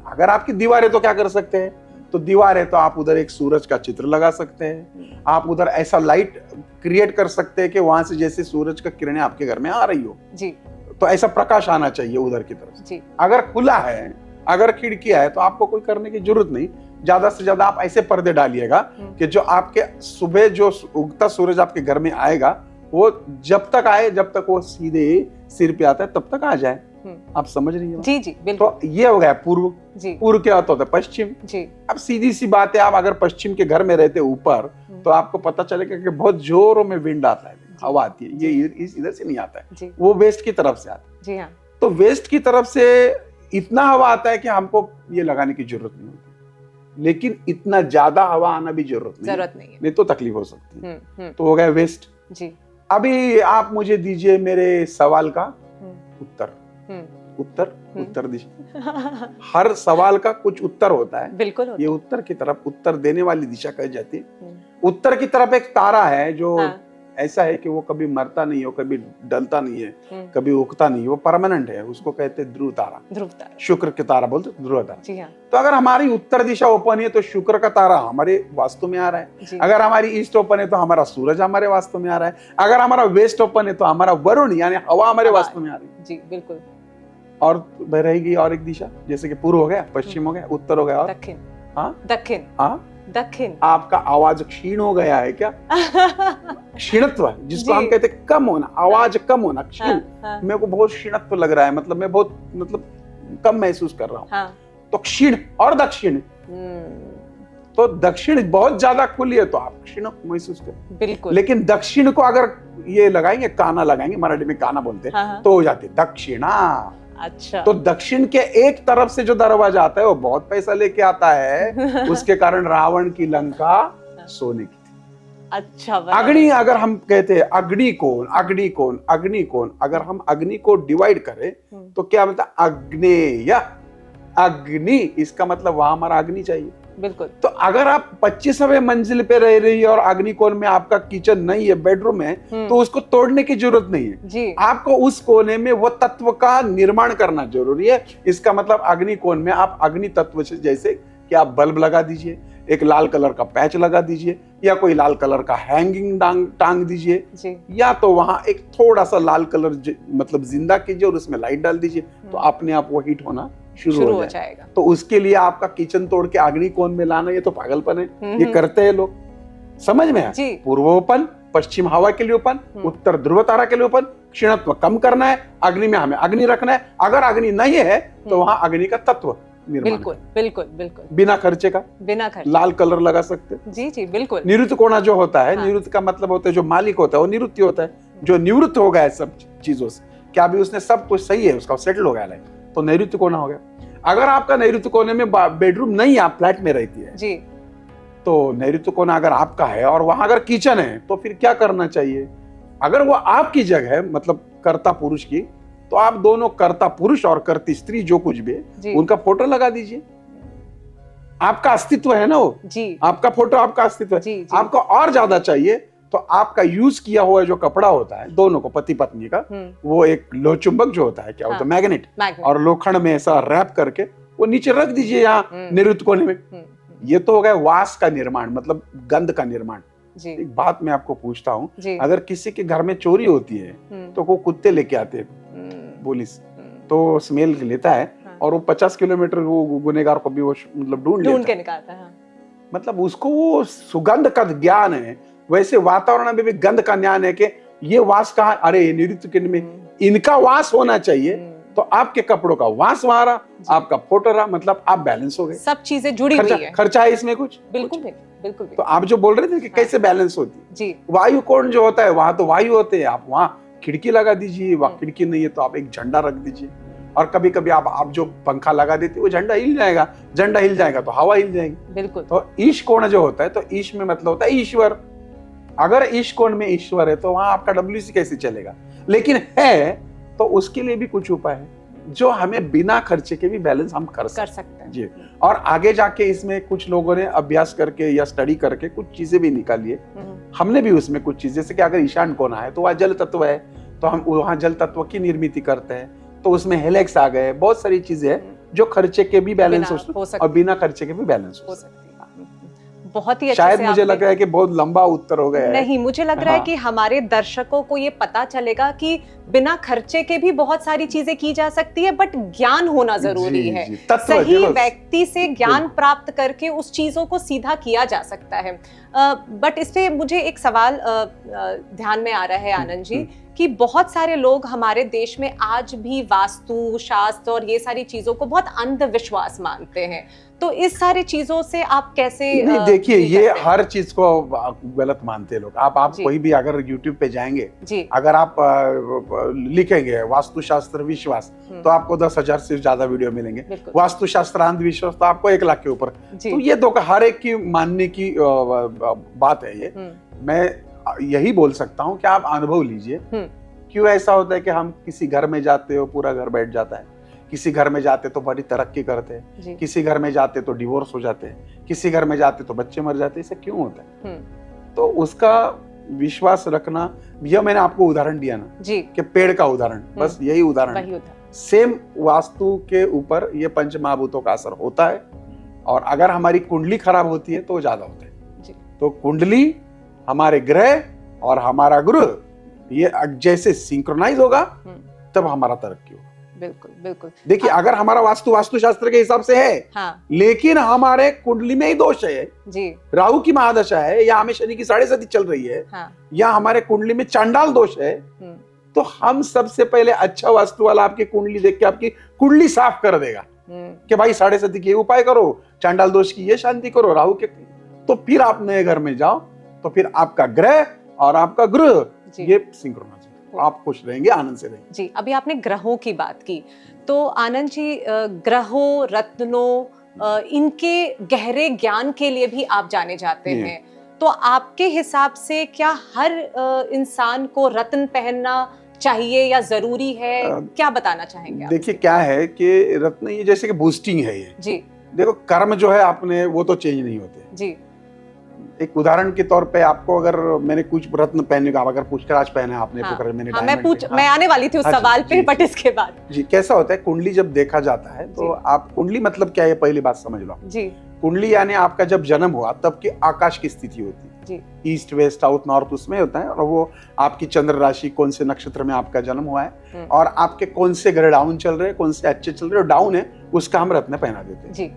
Speaker 1: अगर आपकी दीवार है तो क्या कर सकते हैं, तो दीवार है तो आप उधर एक सूरज का चित्र लगा सकते हैं, आप उधर ऐसा लाइट क्रिएट कर सकते हैं कि वहां से जैसे सूरज का किरणें आपके घर में आ रही हो जी, तो ऐसा प्रकाश आना चाहिए उधर की तरफ जी। अगर खुला है, अगर खिड़कियां है, तो आपको कोई करने की जरूरत नहीं। ज्यादा से ज्यादा आप ऐसे पर्दे डालिएगा कि जो आपके सुबह जो उगता सूरज आपके घर में आएगा, वो जब तक आए, जब तक वो सीधे सिर पे आता है तब तक आ जाए। आप समझ रही हैं?
Speaker 2: जी जी बिल्कुल।
Speaker 1: तो ये हो गया पूर्व जी। पूर्व क्या होता है? पश्चिम जी। अब सीधी सी बात है, आप अगर पश्चिम के घर में रहते ऊपर, तो आपको पता चलेगा कि बहुत जोरों में विंड आता है, हवा आती है, ये इधर से नहीं आता है, वो वेस्ट की तरफ से आता है जी हाँ। तो वेस्ट की तरफ से इतना हवा आता है कि हमको ये लगाने की जरूरत नहीं होती, लेकिन इतना ज्यादा हवा आना भी जरूरत नहीं है, नहीं तो तकलीफ हो सकती है। तो हो गया वेस्ट
Speaker 2: जी।
Speaker 1: अभी आप मुझे दीजिए मेरे सवाल का उत्तर दीजिए। हर सवाल का कुछ उत्तर होता है,
Speaker 2: बिल्कुल होता
Speaker 1: ये उत्तर की तरफ, उत्तर देने वाली दिशा कही जाती है। उत्तर की तरफ एक तारा है जो ऐसा है कि वो कभी मरता नहीं है, कभी डलता नहीं है, कभी उगता नहीं है, वो परमानेंट है, उसको कहते हैं ध्रुव तारा। शुक्र के तारा बोलते ध्रुव तारा।
Speaker 2: जी हाँ।
Speaker 1: तो अगर हमारी उत्तर दिशा ओपन है तो शुक्र का तारा हमारे वास्तु में आ रहा है, अगर हमारी ईस्ट ओपन है तो हमारा सूरज हमारे वास्तु में आ रहा है, अगर हमारा वेस्ट ओपन है तो हमारा वरुण यानी हवा हमारे वास्तु में आ रही है।
Speaker 2: जी बिल्कुल।
Speaker 1: और रहेगी और एक दिशा, जैसे कि पूर्व हो गया, पश्चिम हो गया, उत्तर हो गया और
Speaker 2: दक्षिण।
Speaker 1: हाँ
Speaker 2: दक्षिण।
Speaker 1: हाँ
Speaker 2: दक्षिण।
Speaker 1: आपका आवाज क्षीण हो गया है क्या? क्षीणत्व जिसको हम कहते हैं कम होना, आवाज कम होना, क्षीण। मेरे को बहुत क्षीणत्व लग रहा है, मतलब मैं बहुत कम महसूस कर रहा हूँ। तो क्षीण और दक्षिण, तो दक्षिण बहुत ज्यादा खुली है तो आप क्षीण महसूस करें।
Speaker 2: बिल्कुल।
Speaker 1: लेकिन दक्षिण को अगर ये लगाएंगे, काना लगाएंगे, मराठी में काना बोलते हैं, तो हो जाती है दक्षिणा।
Speaker 2: अच्छा।
Speaker 1: तो दक्षिण के एक तरफ से जो दरवाजा आता है वो बहुत पैसा लेके आता है, उसके कारण रावण की लंका सोने की थी।
Speaker 2: अच्छा।
Speaker 1: अग्नि, अगर हम कहते हैं अग्निकोण, अग्निकोण, अग्निकोण, अगर हम अग्नि को डिवाइड करें तो क्या मतलब अग्नेय, अग्नि, इसका मतलब वहां हमारा अग्नि चाहिए।
Speaker 2: बिल्कुल।
Speaker 1: तो अगर आप 25वें मंजिल पे रह रही है और अग्निकोण में आपका किचन नहीं है, बेडरूम है, तो उसको तोड़ने की जरूरत नहीं है
Speaker 2: जी।
Speaker 1: आपको उस कोने में वो तत्व का निर्माण करना जरूरी है। इसका मतलब अग्निकोण में आप अग्नि तत्व से, जैसे कि आप बल्ब लगा दीजिए, एक लाल कलर का पैच लगा दीजिए, या कोई लाल कलर का हैंगिंग टांग दीजिए, या तो वहां एक थोड़ा सा लाल कलर मतलब जिंदा कीजिए और उसमें लाइट डाल दीजिए, तो अपने आप वो हीट होना शुरू हो जाएगा। तो उसके लिए आपका किचन तोड़ के अग्निकोण में लाना, ये तो पागलपन है। ये करते हैं लोग, समझ में है? पूर्व ओपन, पश्चिम हवा के लिए ओपन, उत्तर ध्रुव तारा के लिए ओपन। क्षीणत्व कम करना है, अग्नि में हमें अग्नि रखना है। अगर अग्नि नहीं है तो वहां अग्नि का तत्व निर्माण।
Speaker 2: बिल्कुल बिल्कुल बिल्कुल।
Speaker 1: बिना खर्चे का,
Speaker 2: बिना खर्चे
Speaker 1: लाल कलर लगा सकते।
Speaker 2: जी जी बिल्कुल।
Speaker 1: निवृत्त कोना जो होता है, निवृत्त का मतलब होता है जो मालिक होता है वो निवृत्ति होता है, जो निवृत्त हो गया है सब चीजों से, क्या अभी उसने सब कुछ सही है, उसका सेटल हो गया है, तो नैऋत्य कोना हो गया। अगर आपका नैऋत्य कोने में बेडरूम नहीं, आप फ्लैट में रहती है
Speaker 2: जी,
Speaker 1: तो नैऋत्य कोना अगर आपका है और वहां अगर किचन है तो फिर क्या करना चाहिए? अगर वो आपकी जगह है, मतलब कर्ता पुरुष की, तो आप दोनों कर्ता पुरुष और कर्ती स्त्री जो कुछ भी है उनका फोटो लगा दीजिए। आपका अस्तित्व है ना वो
Speaker 2: जी,
Speaker 1: आपका फोटो, आपका अस्तित्व है।
Speaker 2: जी, जी।
Speaker 1: आपको और ज्यादा चाहिए तो आपका यूज किया हुआ जो कपड़ा होता है दोनों को, पति पत्नी का, वो एक लोह चुंबक जो होता है, क्या होता है, मैग्नेट, और लोखंड में ऐसा रैप करके वो नीचे रख दीजिए यहाँ नैऋत्य कोने में। ये तो हो गया वास का निर्माण, मतलब गंध का निर्माण। एक बात मैं आपको पूछता हूँ, अगर किसी के घर में चोरी होती है तो वो कुत्ते लेके आते हैं पुलिस, तो स्मेल लेता है और वो 50 किलोमीटर वो गुनेगार को भी वो मतलब ढूंढ के निकालता है। मतलब उसको वो सुगंध का ज्ञान है। वैसे वातावरण में भी गंध का ज्ञान है कि ये वास कहाँ, अरे नैऋत्य कोण में इनका वास होना चाहिए, तो आपके कपड़ों का वास वहां रहा, आपका फोटो रहा, मतलब आप बैलेंस हो गए।
Speaker 2: सब चीजें जुड़ी हुई है।
Speaker 1: खर्चा है इसमें कुछ?
Speaker 2: बिल्कुल बिल्कुल।
Speaker 1: तो आप जो बोल रहे थे कि कैसे बैलेंस होती है जी, वायु कोण जो होता है वहां तो वायु होते हैं, आप वहां खिड़की लगा दीजिए, वहां खिड़की नहीं है तो आप एक झंडा रख दीजिए, और कभी कभी आप जो पंखा लगा देते वो झंडा हिल जाएगा, झंडा हिल जाएगा तो हवा हिल जाएगी। बिल्कुल। तो ईश कोण जो होता है, तो ईश में मतलब होता है ईश्वर। अगर ईश कोण में ईश्वर है तो वहां आपका WC कैसे चलेगा? लेकिन है तो उसके लिए भी कुछ उपाय है जो हमें बिना खर्चे के भी बैलेंस हम कर सकते हैं जी। और आगे जाके इसमें कुछ लोगों ने अभ्यास करके या स्टडी करके कुछ चीजें भी निकाली है। हमने भी उसमें कुछ चीजें, जैसे कि अगर ईशान कोना है तो वह जल तत्व है, तो हम वहां जल तत्व की निर्मित करते हैं, तो उसमें हेलेक्स आ गए, बहुत सारी चीजें हैं जो खर्चे के भी बैलेंस हो सकते और बिना खर्चे के भी बैलेंस हो सकते हैं।
Speaker 2: बहुत ही
Speaker 1: शायद मुझे लग रहा है कि बहुत लंबा उत्तर हो गया है।
Speaker 2: नहीं, मुझे लग रहा है कि हमारे दर्शकों को ये पता चलेगा कि बिना खर्चे के भी बहुत सारी चीजें की जा सकती है, बट ज्ञान होना जरूरी है। सही व्यक्ति से ज्ञान प्राप्त करके उस चीजों को सीधा किया जा सकता है। बट इस पे मुझे एक सवाल ध्यान में आ रहा है आनंद जी कि बहुत सारे लोग हमारे देश में आज भी वास्तु शास्त्र और ये सारी चीजों को बहुत अंधविश्वास मानते हैं, तो इस सारी चीजों से आप कैसे
Speaker 1: नहीं, देखिए ये हर चीज को गलत मानते हैं लोग। आप कोई भी अगर YouTube पे जाएंगे
Speaker 2: जी,
Speaker 1: अगर आप लिखेंगे वास्तुशास्त्र विश्वास तो आपको 10,000 से ज्यादा वीडियो मिलेंगे। वास्तुशास्त्र अंधविश्वास तो आपको 1 लाख के ऊपर। तो ये तो हर एक की मानने की बात है। ये मैं यही बोल सकता हूँ कि आप अनुभव लीजिए। क्यों ऐसा होता है कि हम किसी घर में जाते हो पूरा घर बैठ जाता है, किसी घर में जाते तो बड़ी तरक्की करते हैं, किसी घर में जाते तो डिवोर्स हो जाते हैं, किसी घर में जाते तो बच्चे मर जाते हैं। ऐसा क्यों होता है? तो उसका विश्वास रखना, यह मैंने आपको उदाहरण दिया ना जी, कि पेड़ का उदाहरण, बस यही उदाहरण सेम वास्तु के ऊपर ये पंच महाभूतों का असर होता है। और अगर हमारी कुंडली खराब होती है तो ज्यादा होता है जी। तो कुंडली, हमारे ग्रह और हमारा गुरु ये जैसे सिंक्रोनाइज होगा तब हमारा तरक्की होगा।
Speaker 2: बिल्कुल बिल्कुल।
Speaker 1: देखिए अगर हमारा वास्तु शास्त्र के हिसाब से है, हाँ। लेकिन हमारे कुंडली में ही दोष है जी, राहु की महादशा है या हमें शनि की 7.5 चल रही है, हाँ। या हमारे कुंडली में चांडाल दोष है, तो हम सबसे पहले अच्छा वास्तु वाला आपकी कुंडली देख के आपकी कुंडली साफ कर देगा कि भाई 7.5 की उपाय करो, चांडाल दोष की ये शांति करो, राहु के, तो फिर आप नए घर में जाओ तो फिर आपका ग्रह और आपका गुरु ये सिंक्रोनाइज, आप खुश रहेंगे, आनंद से रहेंगे
Speaker 2: जी। अभी आपने ग्रहों की बात की, तो आनंद जी ग्रहों, रत्नों, इनके गहरे ज्ञान के लिए भी आप जाने जाते हैं, तो आपके हिसाब से क्या हर इंसान को रत्न पहनना चाहिए या जरूरी है? क्या बताना चाहेंगे आप?
Speaker 1: देखिए क्या है कि रत्न ये जैसे कि बूस्टिंग है ये जी। देखो कर्म जो है आपने वो तो चेंज नहीं होते जी। एक उदाहरण के तौर पे आपको अगर मैंने कुछ रत्न पहने का, अगर पुष्कराज पहना आपने,
Speaker 2: हाँ,
Speaker 1: मैंने
Speaker 2: मैं आने वाली थी उस सवाल पे, बट इसके बाद
Speaker 1: जी कैसा होता है कुंडली जब देखा जाता है तो आप कुंडली मतलब क्या है पहली बात समझ लो जी। कुंडली यानी आपका जब जन्म हुआ तब की आकाश की स्थिति होती है जी, ईस्ट वेस्ट साउथ नॉर्थ उसमें होता है, और वो आपकी चंद्र राशि कौन से नक्षत्र में आपका जन्म हुआ है और आपके कौन से ग्रह डाउन चल रहे हैं, कौन से अच्छे चल रहे हैं, डाउन है उसका हम रत्न पहना देते हैं जी।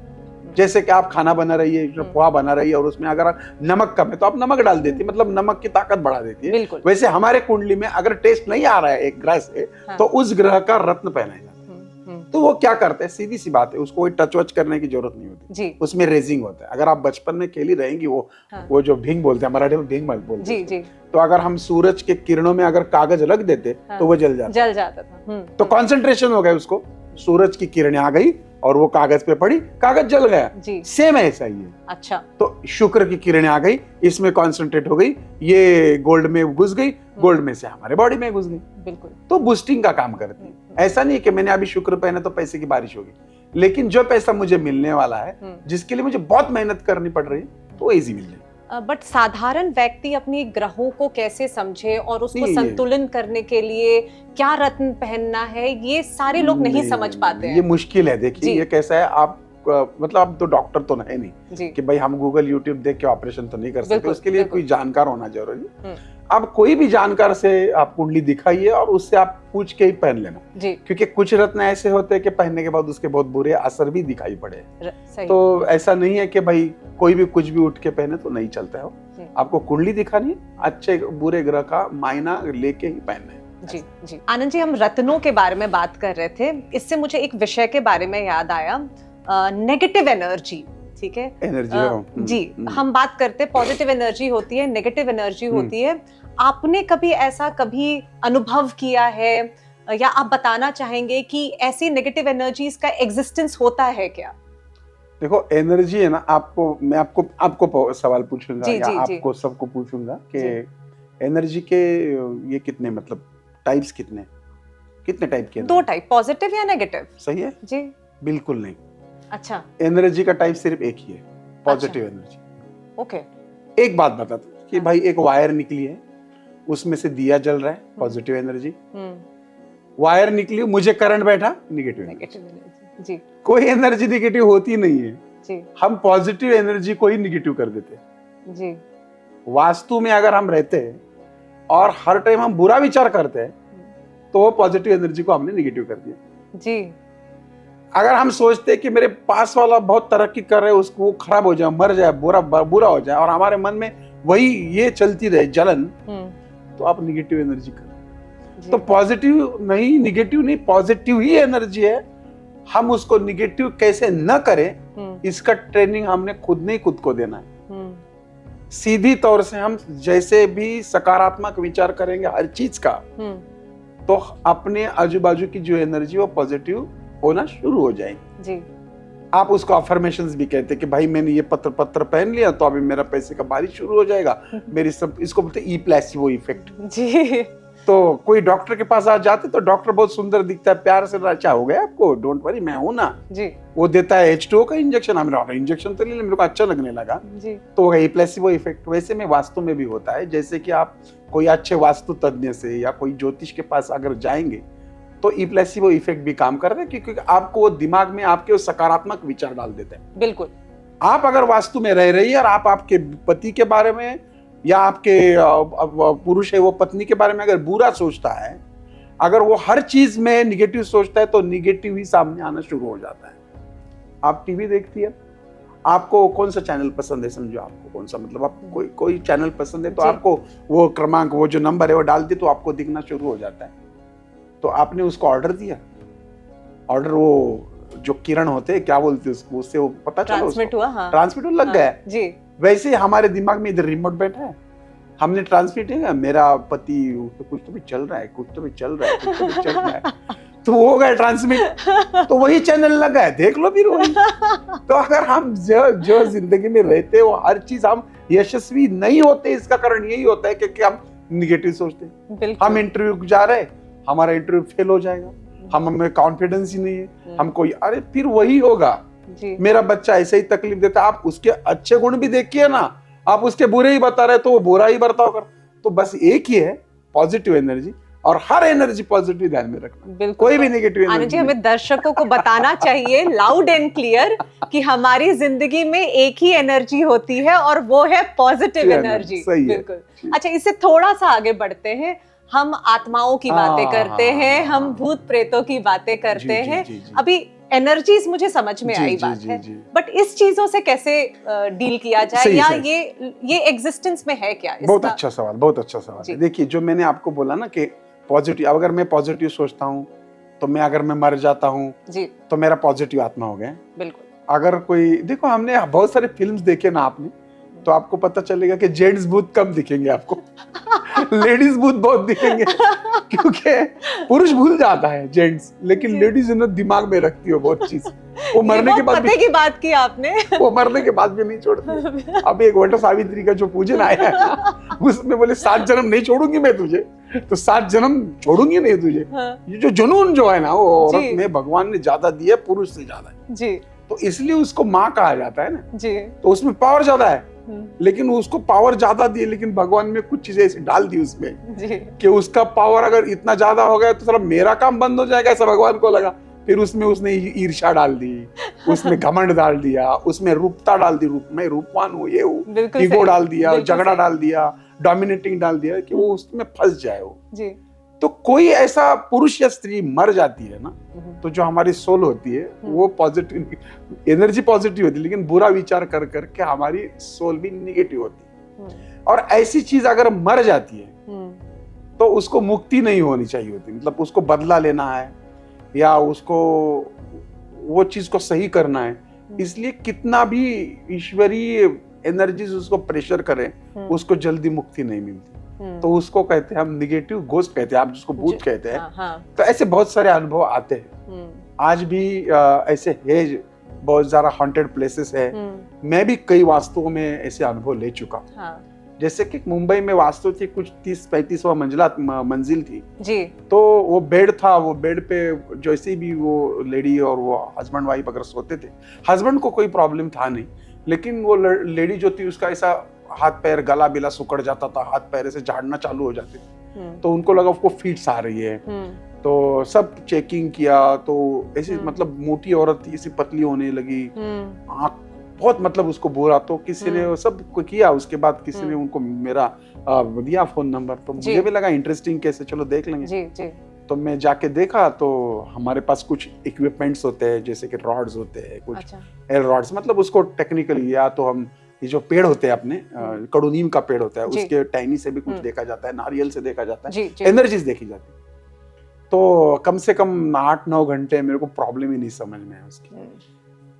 Speaker 1: जैसे कि आप खाना बना रही है, पोहा बना रही है और उसमें अगर नमक कम है तो आप नमक डाल देती है, मतलब नमक की ताकत बढ़ा देती है। वैसे हमारे कुंडली में अगर टेस्ट नहीं आ रहा है एक ग्रह से, हाँ। तो उस ग्रह का रत्न पहना जाता है। तो वो क्या करते हैं, सीधी सी बात है, उसको कोई टच वच करने की जरूरत नहीं होती जी। उसमें रेजिंग होता है। अगर आप बचपन में खेली रहेंगी वो जो भींग बोलते हैं, मराठी में भींग बोलते हैं, तो अगर हम सूरज के किरणों में अगर कागज रख देते तो वो जल जाता था। तो कॉन्सेंट्रेशन हो गया, उसको सूरज की किरणें आ गई और वो कागज पे पड़ी, कागज जल गया जी। सेम ऐसा ही है। अच्छा, तो शुक्र की किरणें आ गई, इसमें कॉन्सेंट्रेट हो गई, ये गोल्ड में घुस गई, गोल्ड में से हमारे बॉडी में घुस गई, बिल्कुल। तो बूस्टिंग का काम करती है। ऐसा नहीं है कि मैंने अभी शुक्र पहना तो पैसे की बारिश होगी, लेकिन जो पैसा मुझे मिलने वाला है, जिसके लिए मुझे बहुत मेहनत करनी पड़ रही है, तो इजी मिल जाए।
Speaker 2: बट साधारण व्यक्ति अपनी ग्रहों को कैसे समझे और उसको संतुलन करने के लिए क्या रत्न पहनना है, ये सारे लोग नहीं समझ पाते हैं।
Speaker 1: ये मुश्किल है। देखिए ये कैसा है, आप मतलब आप तो डॉक्टर तो है नहीं कि भाई हम गूगल यूट्यूब देख के ऑपरेशन तो नहीं कर सकते, उसके लिए कोई जानकार होना जरूरी है। आप कोई भी जानकार से आप कुंडली दिखाइए और उससे आप पूछ के ही पहन लेना जी। क्योंकि कुछ रत्न ऐसे होते हैं कि पहनने के बाद उसके बहुत बुरे असर भी दिखाई पड़े। तो ऐसा नहीं है कि भाई कोई भी कुछ भी उठ के पहने तो नहीं चलता है। आपको कुंडली दिखानी, अच्छे बुरे ग्रह का मायना लेके ही पहनना है।
Speaker 2: जी जी। आनंद जी, हम रत्नों के बारे में बात कर रहे थे, इससे मुझे एक विषय के बारे में याद आया, नेगेटिव एनर्जी। ठीक है,
Speaker 1: एनर्जी
Speaker 2: जी। हम बात करते, पॉजिटिव एनर्जी होती है, नेगेटिव एनर्जी होती है। आपने कभी ऐसा अनुभव किया है या आप बताना चाहेंगे कि ऐसी नेगेटिव एनर्जीज का एग्जिस्टेंस होता है क्या?
Speaker 1: देखो एनर्जी है ना, मैं आपको सवाल पूछूंगा या आपको सबको पूछूंगा कि एनर्जी के ये कितने मतलब टाइप्स कितने टाइप के?
Speaker 2: 2 टाइप, पॉजिटिव या नेगेटिव।
Speaker 1: सही है
Speaker 2: जी?
Speaker 1: बिल्कुल नहीं।
Speaker 2: अच्छा,
Speaker 1: एनर्जी का टाइप सिर्फ एक ही है, पॉजिटिव एनर्जी।
Speaker 2: ओके।
Speaker 1: एक बात बता दो कि भाई एक वायर निकली है, उसमें से दिया जल रहा है, पॉजिटिव एनर्जी। वायर निकली, मुझे करंट बैठा, नेगेटिव एनर्जी जी। कोई एनर्जी नेगेटिव होती नहीं है जी। हम पॉजिटिव एनर्जी को ही नेगेटिव कर देते हैं जी। वास्तु में अगर हम रहते हैं और हर टाइम हम बुरा विचार करते हैं तो वो पॉजिटिव एनर्जी को हमने नेगेटिव कर दिया जी। अगर हम सोचते हैं कि मेरे पास वाला बहुत तरक्की कर रहे हैं, उसको वो खराब हो जाए, मर जाए, बुरा हो जाए, और हमारे मन में वही ये चलती रहे जलन,
Speaker 2: हम्म,
Speaker 1: तो आप निगेटिव एनर्जी करें।
Speaker 2: जी,
Speaker 1: तो पॉजिटिव नहीं, निगेटिव नहीं, पॉजिटिव ही एनर्जी है। हम उसको निगेटिव कैसे न करें, इसका ट्रेनिंग हमने खुद को देना है।
Speaker 2: हम्म,
Speaker 1: सीधी तौर से हम जैसे भी सकारात्मक विचार करेंगे हर चीज का, तो अपने आजू बाजू की जो एनर्जी वो पॉजिटिव होना शुरू हो जाएगी।
Speaker 2: जी,
Speaker 1: आप उसको अफर्मेशंस भी कहते हैं कि भाई मैंने ये पत्र पहन लिया तो अभी मेरा पैसे का बारिश शुरू हो जाएगा, मेरी सब, इसको बोलते हैं ई प्लेसिबो इफेक्ट।
Speaker 2: जी,
Speaker 1: तो कोई डॉक्टर के पास आ जाते तो डॉक्टर बहुत सुंदर दिखता है, प्यार से, अच्छा हो गया आपको, डोंट वरी मैं हूं ना,
Speaker 2: जी,
Speaker 1: वो देता है H2O का इंजेक्शन, हमें इंजेक्शन तो ले लिया, मेरे को अच्छा लगने लगा,
Speaker 2: जी,
Speaker 1: तो वो प्लेसिबो इफेक्ट। वैसे में वास्तु में भी होता है, जैसे कि आप कोई अच्छे वास्तु तज्ञ से या कोई ज्योतिष के पास अगर जाएंगे तो ई प्लेसिबो इफेक्ट भी काम कर रहे हैं, क्योंकि आपको वो दिमाग में आपके वो सकारात्मक विचार डाल देते हैं।
Speaker 2: बिल्कुल।
Speaker 1: आप अगर वास्तु में रह रही है और आप आपके पति के बारे में या आपके पुरुष है वो पत्नी के बारे में अगर बुरा सोचता है, अगर वो हर चीज में निगेटिव सोचता है, तो निगेटिव ही सामने आना शुरू हो जाता है। आप टीवी देखती है, आपको कौन सा चैनल पसंद है, समझो आपको कौन सा, मतलब आप कोई चैनल पसंद है तो आपको वो क्रमांक, वो जो नंबर है वो डाल दी तो आपको दिखना शुरू हो जाता है। तो आपने उसको ऑर्डर दिया, ऑर्डर वो जो किरण होते हैं क्या बोलते हैं उसको, उससे वो पता चला,
Speaker 2: ट्रांसमिट हुआ, हाँ,
Speaker 1: ट्रांसमिट लग गया
Speaker 2: जी।
Speaker 1: वैसे हमारे दिमाग में इधर रिमोट बैठा है, हमने ट्रांसमिट है, मेरा पति कुछ तो भी चल रहा है, कुछ तो भी चल रहा है, कुछ तो भी चल रहा है, तो वो हो गया ट्रांसमिट, तो वही चैनल लगा है, देख लो फिर वही। तो अगर हम जो जिंदगी में रहते हैं वो हर चीज हम यशस्वी नहीं होते, इसका कारण यही होता है क्योंकि हम निगेटिव सोचते हैं। हम इंटरव्यू जा रहे हैं, हमारा इंटरव्यू फेल हो जाएगा, हमें कॉन्फिडेंस ही नहीं है, हम कोई, अरे फिर वही होगा, मेरा बच्चा ऐसे ही तकलीफ देता है, आप उसके अच्छे गुण भी देखिए ना, आप उसके बुरे ही बता रहे तो वो बुरा ही बर्ताव कर। तो बस एक ही है पॉजिटिव एनर्जी, और हर एनर्जी पॉजिटिव ध्यान में रखना, कोई भी नेगेटिव एनर्जी।
Speaker 2: आनंद जी, हमें दर्शकों को बताना चाहिए लाउड एंड क्लियर कि हमारी जिंदगी में एक ही एनर्जी होती है और वो है पॉजिटिव एनर्जी। बिल्कुल। अच्छा, इससे थोड़ा सा आगे बढ़ते हैं, हम आत्माओं की बातें करते हैं, हम भूत प्रेतों की बातें करते हैं। अभी एनर्जीज मुझे समझ में आई बात है, बट इस चीजों से कैसे डील किया जाए, या ये एग्जिस्टेंस में है क्या?
Speaker 1: बहुत अच्छा सवाल, बहुत अच्छा सवाल। देखिए, जो मैंने आपको बोला ना कि पॉजिटिव, अगर मैं पॉजिटिव सोचता हूँ तो मैं, अगर मैं मर जाता हूँ तो मेरा पॉजिटिव आत्मा हो गया।
Speaker 2: बिल्कुल।
Speaker 1: अगर कोई, देखो हमने बहुत सारे फिल्म्स देखे ना आपने, तो आपको पता चलेगा कि जेंट्स भूत कम दिखेंगे आपको, लेडीज भूत बहुत दिखेंगे, क्योंकि पुरुष भूल जाता है जेंट्स, लेकिन लेडीज दिमाग में रखती हो बहुत चीज। वो मरने के बाद
Speaker 2: पते की बात की आपने,
Speaker 1: वो मरने के बाद भी नहीं छोड़ती। अब एक वट सावित्री का जो पूजन आया है उसमें बोले 7 जन्म नहीं छोड़ूंगी मैं तुझे, तो 7 जन्म छोड़ूंगी नहीं तुझे। ये जो जुनून जो है ना, वो औरत में भगवान ने ज्यादा दिया, पुरुष से ज्यादा है जी, तो इसलिए उसको माँ कहा जाता है ना जी, तो उसमें पावर ज्यादा है, लेकिन उसको पावर ज्यादा दी, लेकिन भगवान में कुछ चीजें ऐसी डाल दी उसमें जी, कि उसका पावर अगर इतना ज्यादा हो गया तो साला मेरा काम बंद हो जाएगा, ऐसा भगवान को लगा। फिर उसमें उसने ईर्ष्या डाल दी, उसमें घमंड डाल दिया, उसमें रूपता डाल दी, रूप में रूपवान हो, ये हो, ईगो डाल दिया, झगड़ा डाल दिया, डोमिनेटिंग डाल दिया, कि वो उसमें फंस जाए वो जी। तो कोई ऐसा पुरुष या स्त्री मर जाती है ना, तो जो हमारी सोल होती है वो पॉजिटिव एनर्जी, पॉजिटिव होती है, लेकिन बुरा विचार कर करके हमारी सोल भी निगेटिव होती है। और ऐसी चीज अगर मर जाती है तो उसको मुक्ति नहीं होनी चाहिए होती, मतलब उसको बदला लेना है या उसको वो चीज को सही करना है। इसलिए कितना भी ईश्वरीय एनर्जीज उसको प्रेशर करें, उसको जल्दी मुक्ति नहीं मिलती। तो उसको कहते हैं हम निगेटिव घोस्ट कहते हैं, आप जिसको भूत कहते हैं। हाँ। तो ऐसे बहुत सारे अनुभव आते हैं, आज भी ऐसे है, बहुत सारा हॉन्टेड प्लेसेस है। मैं भी कई वास्तुओं में ऐसे अनुभव ले चुका। हाँ। जैसे कि मुंबई में वास्तु थी, कुछ 30-35वां मंजिल थी जी, तो वो बेड था, वो बेड पे जैसे भी वो लेडी और वो हस्बैंड वाइफ अगर सोते थे, हस्बैंड को कोई प्रॉब्लम था नहीं, लेकिन वो लेडी जो थी उसका ऐसा हाथ पैर गला बिला सुकड़ जाता था, हाथ पैर से झाड़ना चालू हो जाते थे, तो उनको लगा उसको फीट्स आ रही है। तो सब चेकिंग किया, तो ऐसी मतलब मोटी औरत थी, ऐसी पतली होने लगी, आँख बहुत मतलब उसको बुरा, तो किसी ने सब किया, उसके बाद किसी ने उनको मेरा दिया फोन नंबर, तो मुझे भी लगा इंटरेस्टिंग कैसे, चलो देख लेंगे जी, जी। तो मैं जाके देखा, तो हमारे पास कुछ इक्विपमेंट्स होते हैं, जैसे कि रॉड्स होते हैं, कुछ एल रॉड्स, मतलब उसको टेक्निकली या तो हम ये जो पेड़ होते हैं अपने कड़ू नीम का पेड़ होता है,
Speaker 2: जी।
Speaker 1: उसके टहनी से भी कुछ देखा जाता है, नारियल से देखा जाता
Speaker 2: जी,
Speaker 1: है,
Speaker 2: जी।
Speaker 1: एनर्जीज देखी जाती है। तो कम से कम 8-9 घंटे मेरे को प्रॉब्लम ही नहीं समझ में है उसकी,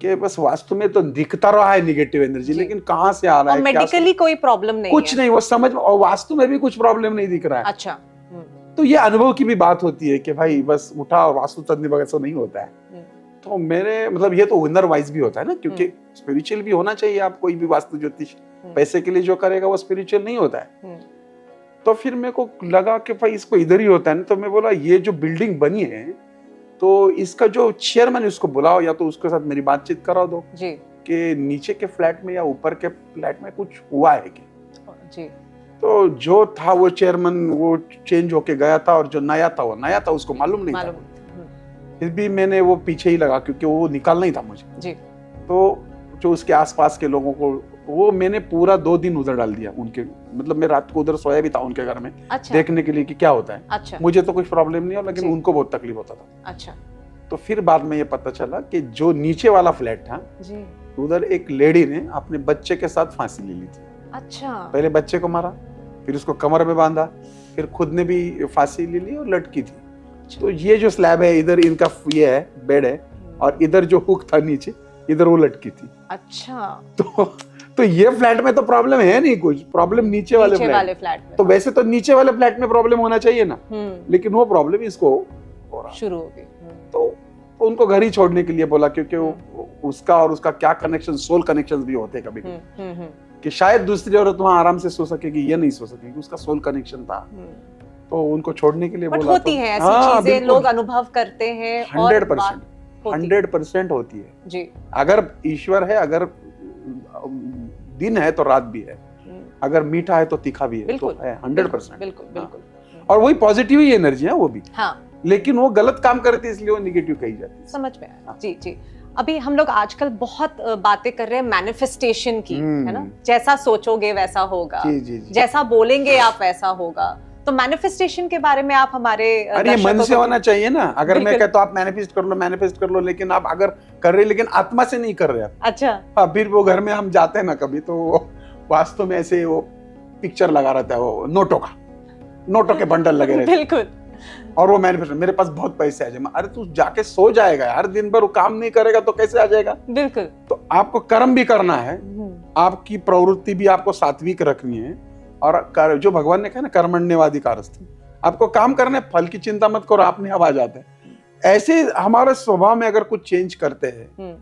Speaker 1: कि बस वास्तु में तो दिखता रहा है निगेटिव एनर्जी,
Speaker 2: जी।
Speaker 1: लेकिन कहाँ से आ रहा
Speaker 2: और
Speaker 1: है, क्या
Speaker 2: मेडिकली कोई प्रॉब्लम नहीं
Speaker 1: कुछ
Speaker 2: है।
Speaker 1: नहीं, वो समझ, और वास्तु में भी कुछ प्रॉब्लम नहीं दिख रहा है।
Speaker 2: अच्छा।
Speaker 1: तो ये अनुभव की भी बात होती है कि भाई बस उठा और वास्तु तंत्र वगैरह नहीं होता है। तो मेरे मतलब ये तो विनर वाइज भी होता है ना, क्योंकि स्पिरिचुअल भी होना चाहिए। आप कोई भी वास्तु ज्योतिष पैसे के लिए जो करेगा वो स्पिरिचुअल नहीं होता है। तो फिर मेरे को लगा कि भाई इसको इधर ही होता है ना, तो मैं बोला ये जो बिल्डिंग बनी है तो इसका जो चेयरमैन उसको बुलाओ, या तो उसके साथ मेरी बातचीत करा दो
Speaker 2: जी
Speaker 1: कि नीचे के फ्लैट में या ऊपर के फ्लैट में कुछ हुआ है कि
Speaker 2: जी।
Speaker 1: तो जो था वो चेयरमैन वो चेंज होके गया था, और जो नया था वो नया था, उसको मालूम नहीं था। फिर भी मैंने वो पीछे ही लगा, क्योंकि वो निकालना ही था मुझे
Speaker 2: जी।
Speaker 1: तो जो उसके आसपास के लोगों को वो मैंने पूरा 2 दिन उधर डाल दिया उनके, मतलब मैं रात को उधर सोया भी था उनके घर में।
Speaker 2: अच्छा।
Speaker 1: देखने के लिए कि क्या होता है।
Speaker 2: अच्छा।
Speaker 1: मुझे तो कुछ प्रॉब्लम नहीं हो, लेकिन
Speaker 2: जी।
Speaker 1: उनको बहुत तकलीफ होता था।
Speaker 2: अच्छा।
Speaker 1: तो फिर बाद में ये पता चला कि जो नीचे वाला फ्लैट था
Speaker 2: जी।
Speaker 1: उधर एक लेडी ने अपने बच्चे के साथ फांसी ले ली थी।
Speaker 2: अच्छा।
Speaker 1: पहले बच्चे को मारा, फिर उसको कमर में बांधा, फिर खुद ने भी फांसी ले ली और लटकी थी। तो ये जो स्लैब है इधर इनका ये है बेड है, और इधर जो हुक था नीचे इधर वो लटकी थी।
Speaker 2: अच्छा।
Speaker 1: तो ये फ्लैट में तो प्रॉब्लम है नहीं, कुछ प्रॉब्लम नीचे वाले फ्लैट
Speaker 2: में।
Speaker 1: तो वैसे तो नीचे वाले फ्लैट में प्रॉब्लम होना चाहिए ना, लेकिन वो प्रॉब्लम इसको हो रहा
Speaker 2: शुरू हो गई।
Speaker 1: तो उनको घर ही छोड़ने के लिए बोला, क्योंकि उसका और उसका क्या कनेक्शन, सोल कनेक्शन भी होते हैं कभी कभी, कि शायद दूसरी औरत वहां आराम से सो सकेगी, ये नहीं सो सकेगी, उसका सोल कनेक्शन था। तो उनको छोड़ने के लिए बोला।
Speaker 2: होती है ऐसी चीजें, लोग अनुभव करते हैं।
Speaker 1: 100% होती है
Speaker 2: जी।
Speaker 1: अगर ईश्वर है, अगर दिन है तो रात भी है, अगर मीठा है तो तीखा भी है, तो है 100%।
Speaker 2: बिल्कुल बिल्कुल।
Speaker 1: और वही पॉजिटिव ही एनर्जी है वो भी।
Speaker 2: हाँ।
Speaker 1: लेकिन वो गलत काम करती है, इसलिए वो निगेटिव कही जाती है।
Speaker 2: समझ में आया। जी जी। अभी हम लोग आजकल बहुत बातें कर रहे हैं मैनिफेस्टेशन की, है ना, जैसा सोचोगे वैसा होगा,
Speaker 1: जी, जी, जी।
Speaker 2: जैसा बोलेंगे आप वैसा होगा। तो मैनिफेस्टेशन के बारे में आप हमारे
Speaker 1: अरे मन से होना चाहिए ना। अगर मैं कहता हूँ आप मैनिफेस्ट कर लो, लेकिन आप अगर कर रहे लेकिन आत्मा से नहीं कर रहे आप।
Speaker 2: अच्छा।
Speaker 1: हाँ, फिर वो घर में हम जाते हैं ना कभी, तो वास्तव में ऐसे वो पिक्चर लगा रहता है, वो नोटों के बंडल लगे रहते हैं।
Speaker 2: बिल्कुल।
Speaker 1: और वो मैनिफेस्ट, मेरे पास बहुत पैसे आ जाए। अरे तू जाके सो जाएगा यार, दिन भर वो काम नहीं करेगा तो कैसे आ जाएगा।
Speaker 2: बिल्कुल।
Speaker 1: तो आपको कर्म भी करना है, आपकी प्रवृत्ति भी आपको सात्विक रखनी है, और जो भगवान ने कहा ना कर्मण्यवाधिकारस्थ, आपको काम करना है, फल की चिंता मत करो, आपने अब आ जाता है। ऐसे हमारे स्वभाव में अगर कुछ चेंज करते हैं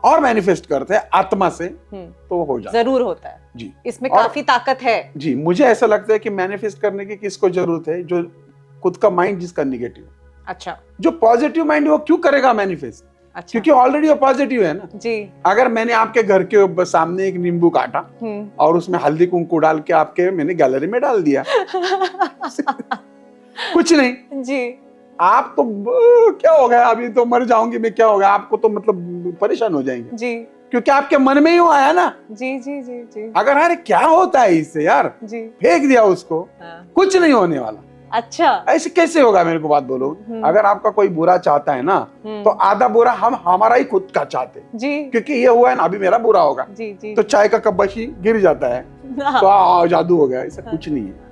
Speaker 1: और मैनिफेस्ट करते हैं आत्मा से, तो हो जाता है।
Speaker 2: जरूर होता है
Speaker 1: जी।
Speaker 2: इसमें काफी ताकत है। जी।
Speaker 1: मुझे ऐसा लगता है कि मैनिफेस्ट करने की किसको जरूरत है, जो खुद का माइंड जिसका निगेटिव। अच्छा। जो पॉजिटिव माइंड वो क्यों करेगा मैनिफेस्ट? अच्छा। क्योंकि ऑलरेडी वो पॉजिटिव है ना। जी। अगर मैंने आपके घर के सामने एक नींबू काटा और उसमें हल्दी कुंकू डाल के आपके मैंने गैलरी में डाल दिया कुछ नहीं जी, आप तो क्या हो गया, अभी तो मर जाऊंगी मैं, क्या हो गया आपको, तो मतलब परेशान हो जाएंगे जी, क्योंकि आपके मन में ही वो आया ना। जी जी जी जी। अगर अरे क्या होता है इससे यार जी, फेंक दिया उसको। हाँ। कुछ नहीं होने वाला। अच्छा, ऐसे कैसे होगा, मेरे को बात बोलो। अगर आपका कोई बुरा चाहता है ना, तो आधा बुरा हम हमारा ही खुद का चाहते जी, क्योंकि ये हुआ है ना, अभी मेरा बुरा होगा जी जी, तो चाय का कप बशी गिर जाता है तो जादू हो गया। ऐसा कुछ नहीं है।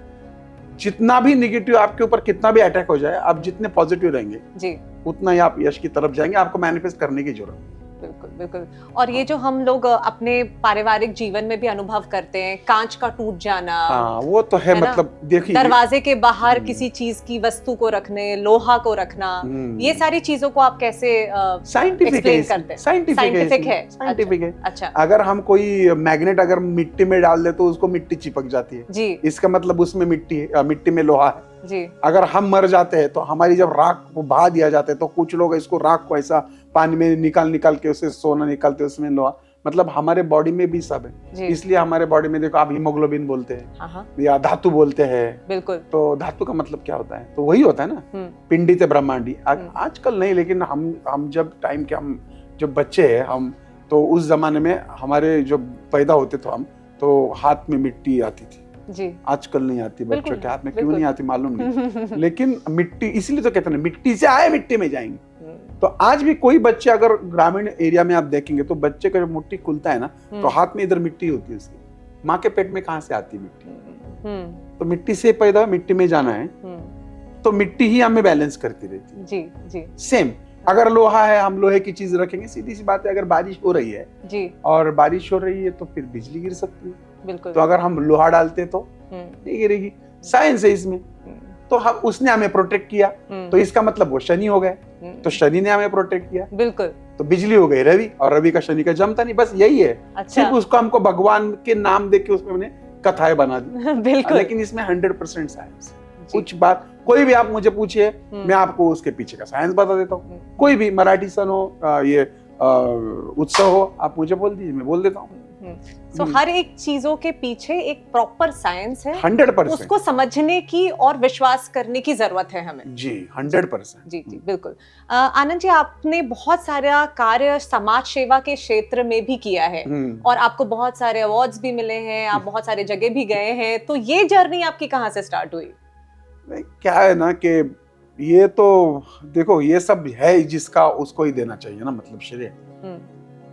Speaker 1: जितना भी निगेटिव आपके ऊपर कितना भी अटैक हो जाए, आप जितने पॉजिटिव रहेंगे जी, उतना ही आप यश की तरफ जाएंगे। आपको मैनिफेस्ट करने की जरूरत है। बिल्कुल बिल्कुल। और ये जो हम लोग अपने पारिवारिक जीवन में भी अनुभव करते हैं, कांच का टूट जाना, हाँ वो तो है मतलब देखिए, दरवाजे के बाहर किसी चीज की वस्तु को रखने, लोहा को रखना, ये सारी चीजों को आप कैसे साइंटिफिक करते हैं? साइंटिफिक है, साइंटिफिक है। अच्छा, अगर हम कोई मैग्नेट अगर मिट्टी में डाल दे तो उसको मिट्टी चिपक जाती है जी, इसका मतलब उसमें मिट्टी में लोहा है जी। अगर हम मर जाते हैं तो हमारी जब राख को बहा दिया जाता है, तो कुछ लोग इसको राख को ऐसा पानी में निकाल के उसे सोना निकालते, उसमें लोहा, मतलब हमारे बॉडी में भी सब है। इसलिए हमारे बॉडी में देखो आप हीमोग्लोबिन बोलते हैं या धातु बोलते हैं। बिल्कुल। तो धातु का मतलब क्या होता है? तो वही होता है ना, पिंडी ते ब्रह्मांडी। आजकल नहीं, लेकिन हम जब टाइम के हम जब बच्चे हैं हम, तो उस जमाने में हमारे जब पैदा होते थे हम, तो हाथ में मिट्टी आती थी
Speaker 2: जी
Speaker 1: आजकल नहीं आती, बच्चों
Speaker 2: बिल्कुल,
Speaker 1: के हाथ में क्यों
Speaker 2: बिल्कुल।
Speaker 1: नहीं आती मालूम नहीं। लेकिन मिट्टी, इसलिए तो कहते हैं ना, मिट्टी से आए मिट्टी में जाएंगे। तो आज भी कोई बच्चे अगर ग्रामीण एरिया में आप देखेंगे तो बच्चे का जब मुट्ठी खुलता है ना, तो हाथ में इधर मिट्टी होती है उसकी। माँ के पेट में कहाँ से आती है मिट्टी? तो मिट्टी से पैदा हुआ, मिट्टी में जाना है, तो मिट्टी ही हमें बैलेंस करती रहती है।
Speaker 2: जी जी
Speaker 1: सेम अगर लोहा है, हम लोहे की चीज रखेंगे, सीधी सी बात है, अगर बारिश हो रही है
Speaker 2: जी
Speaker 1: और बारिश हो रही है तो फिर बिजली गिर सकती है।
Speaker 2: बिल्कुल।
Speaker 1: तो अगर हम लोहा डालते तो नहीं गिरेगी। साइंस है इसमें। तो हम, उसने हमें प्रोटेक्ट किया, तो इसका मतलब वो शनि हो गए, तो शनि ने हमें प्रोटेक्ट किया,
Speaker 2: बिल्कुल।
Speaker 1: तो बिजली हो गई रवि, और रवि का शनि का जमता नहीं, बस यही है।
Speaker 2: अच्छा।
Speaker 1: सिर्फ उसको हमको भगवान के नाम देके उसमें हमने कथाएं बना दी।
Speaker 2: बिल्कुल।
Speaker 1: लेकिन इसमें 100% साइंस। कुछ बात कोई भी आप मुझे पूछिए, मैं आपको उसके पीछे का साइंस बता देता हूँ। कोई भी मराठी सन हो, ये उत्सव हो, आप मुझे बोल दीजिए, मैं बोल देता हूँ।
Speaker 2: So, हर एक चीजों के पीछे एक प्रॉपर साइंस है,
Speaker 1: 100%।
Speaker 2: उसको समझने की और विश्वास करने की जरूरत है हमें।
Speaker 1: जी 100%।
Speaker 2: जी जी बिल्कुल। आनंद जी, आपने बहुत सारा कार्य समाज सेवा के क्षेत्र में भी किया है और आपको बहुत सारे अवार्ड्स भी मिले हैं, आप बहुत सारे जगह भी गए हैं। तो ये जर्नी आपकी कहाँ से स्टार्ट हुई?
Speaker 1: क्या है ना कि ये तो देखो, ये सब है जिसका उसको ही देना चाहिए ना, मतलब श्रेय।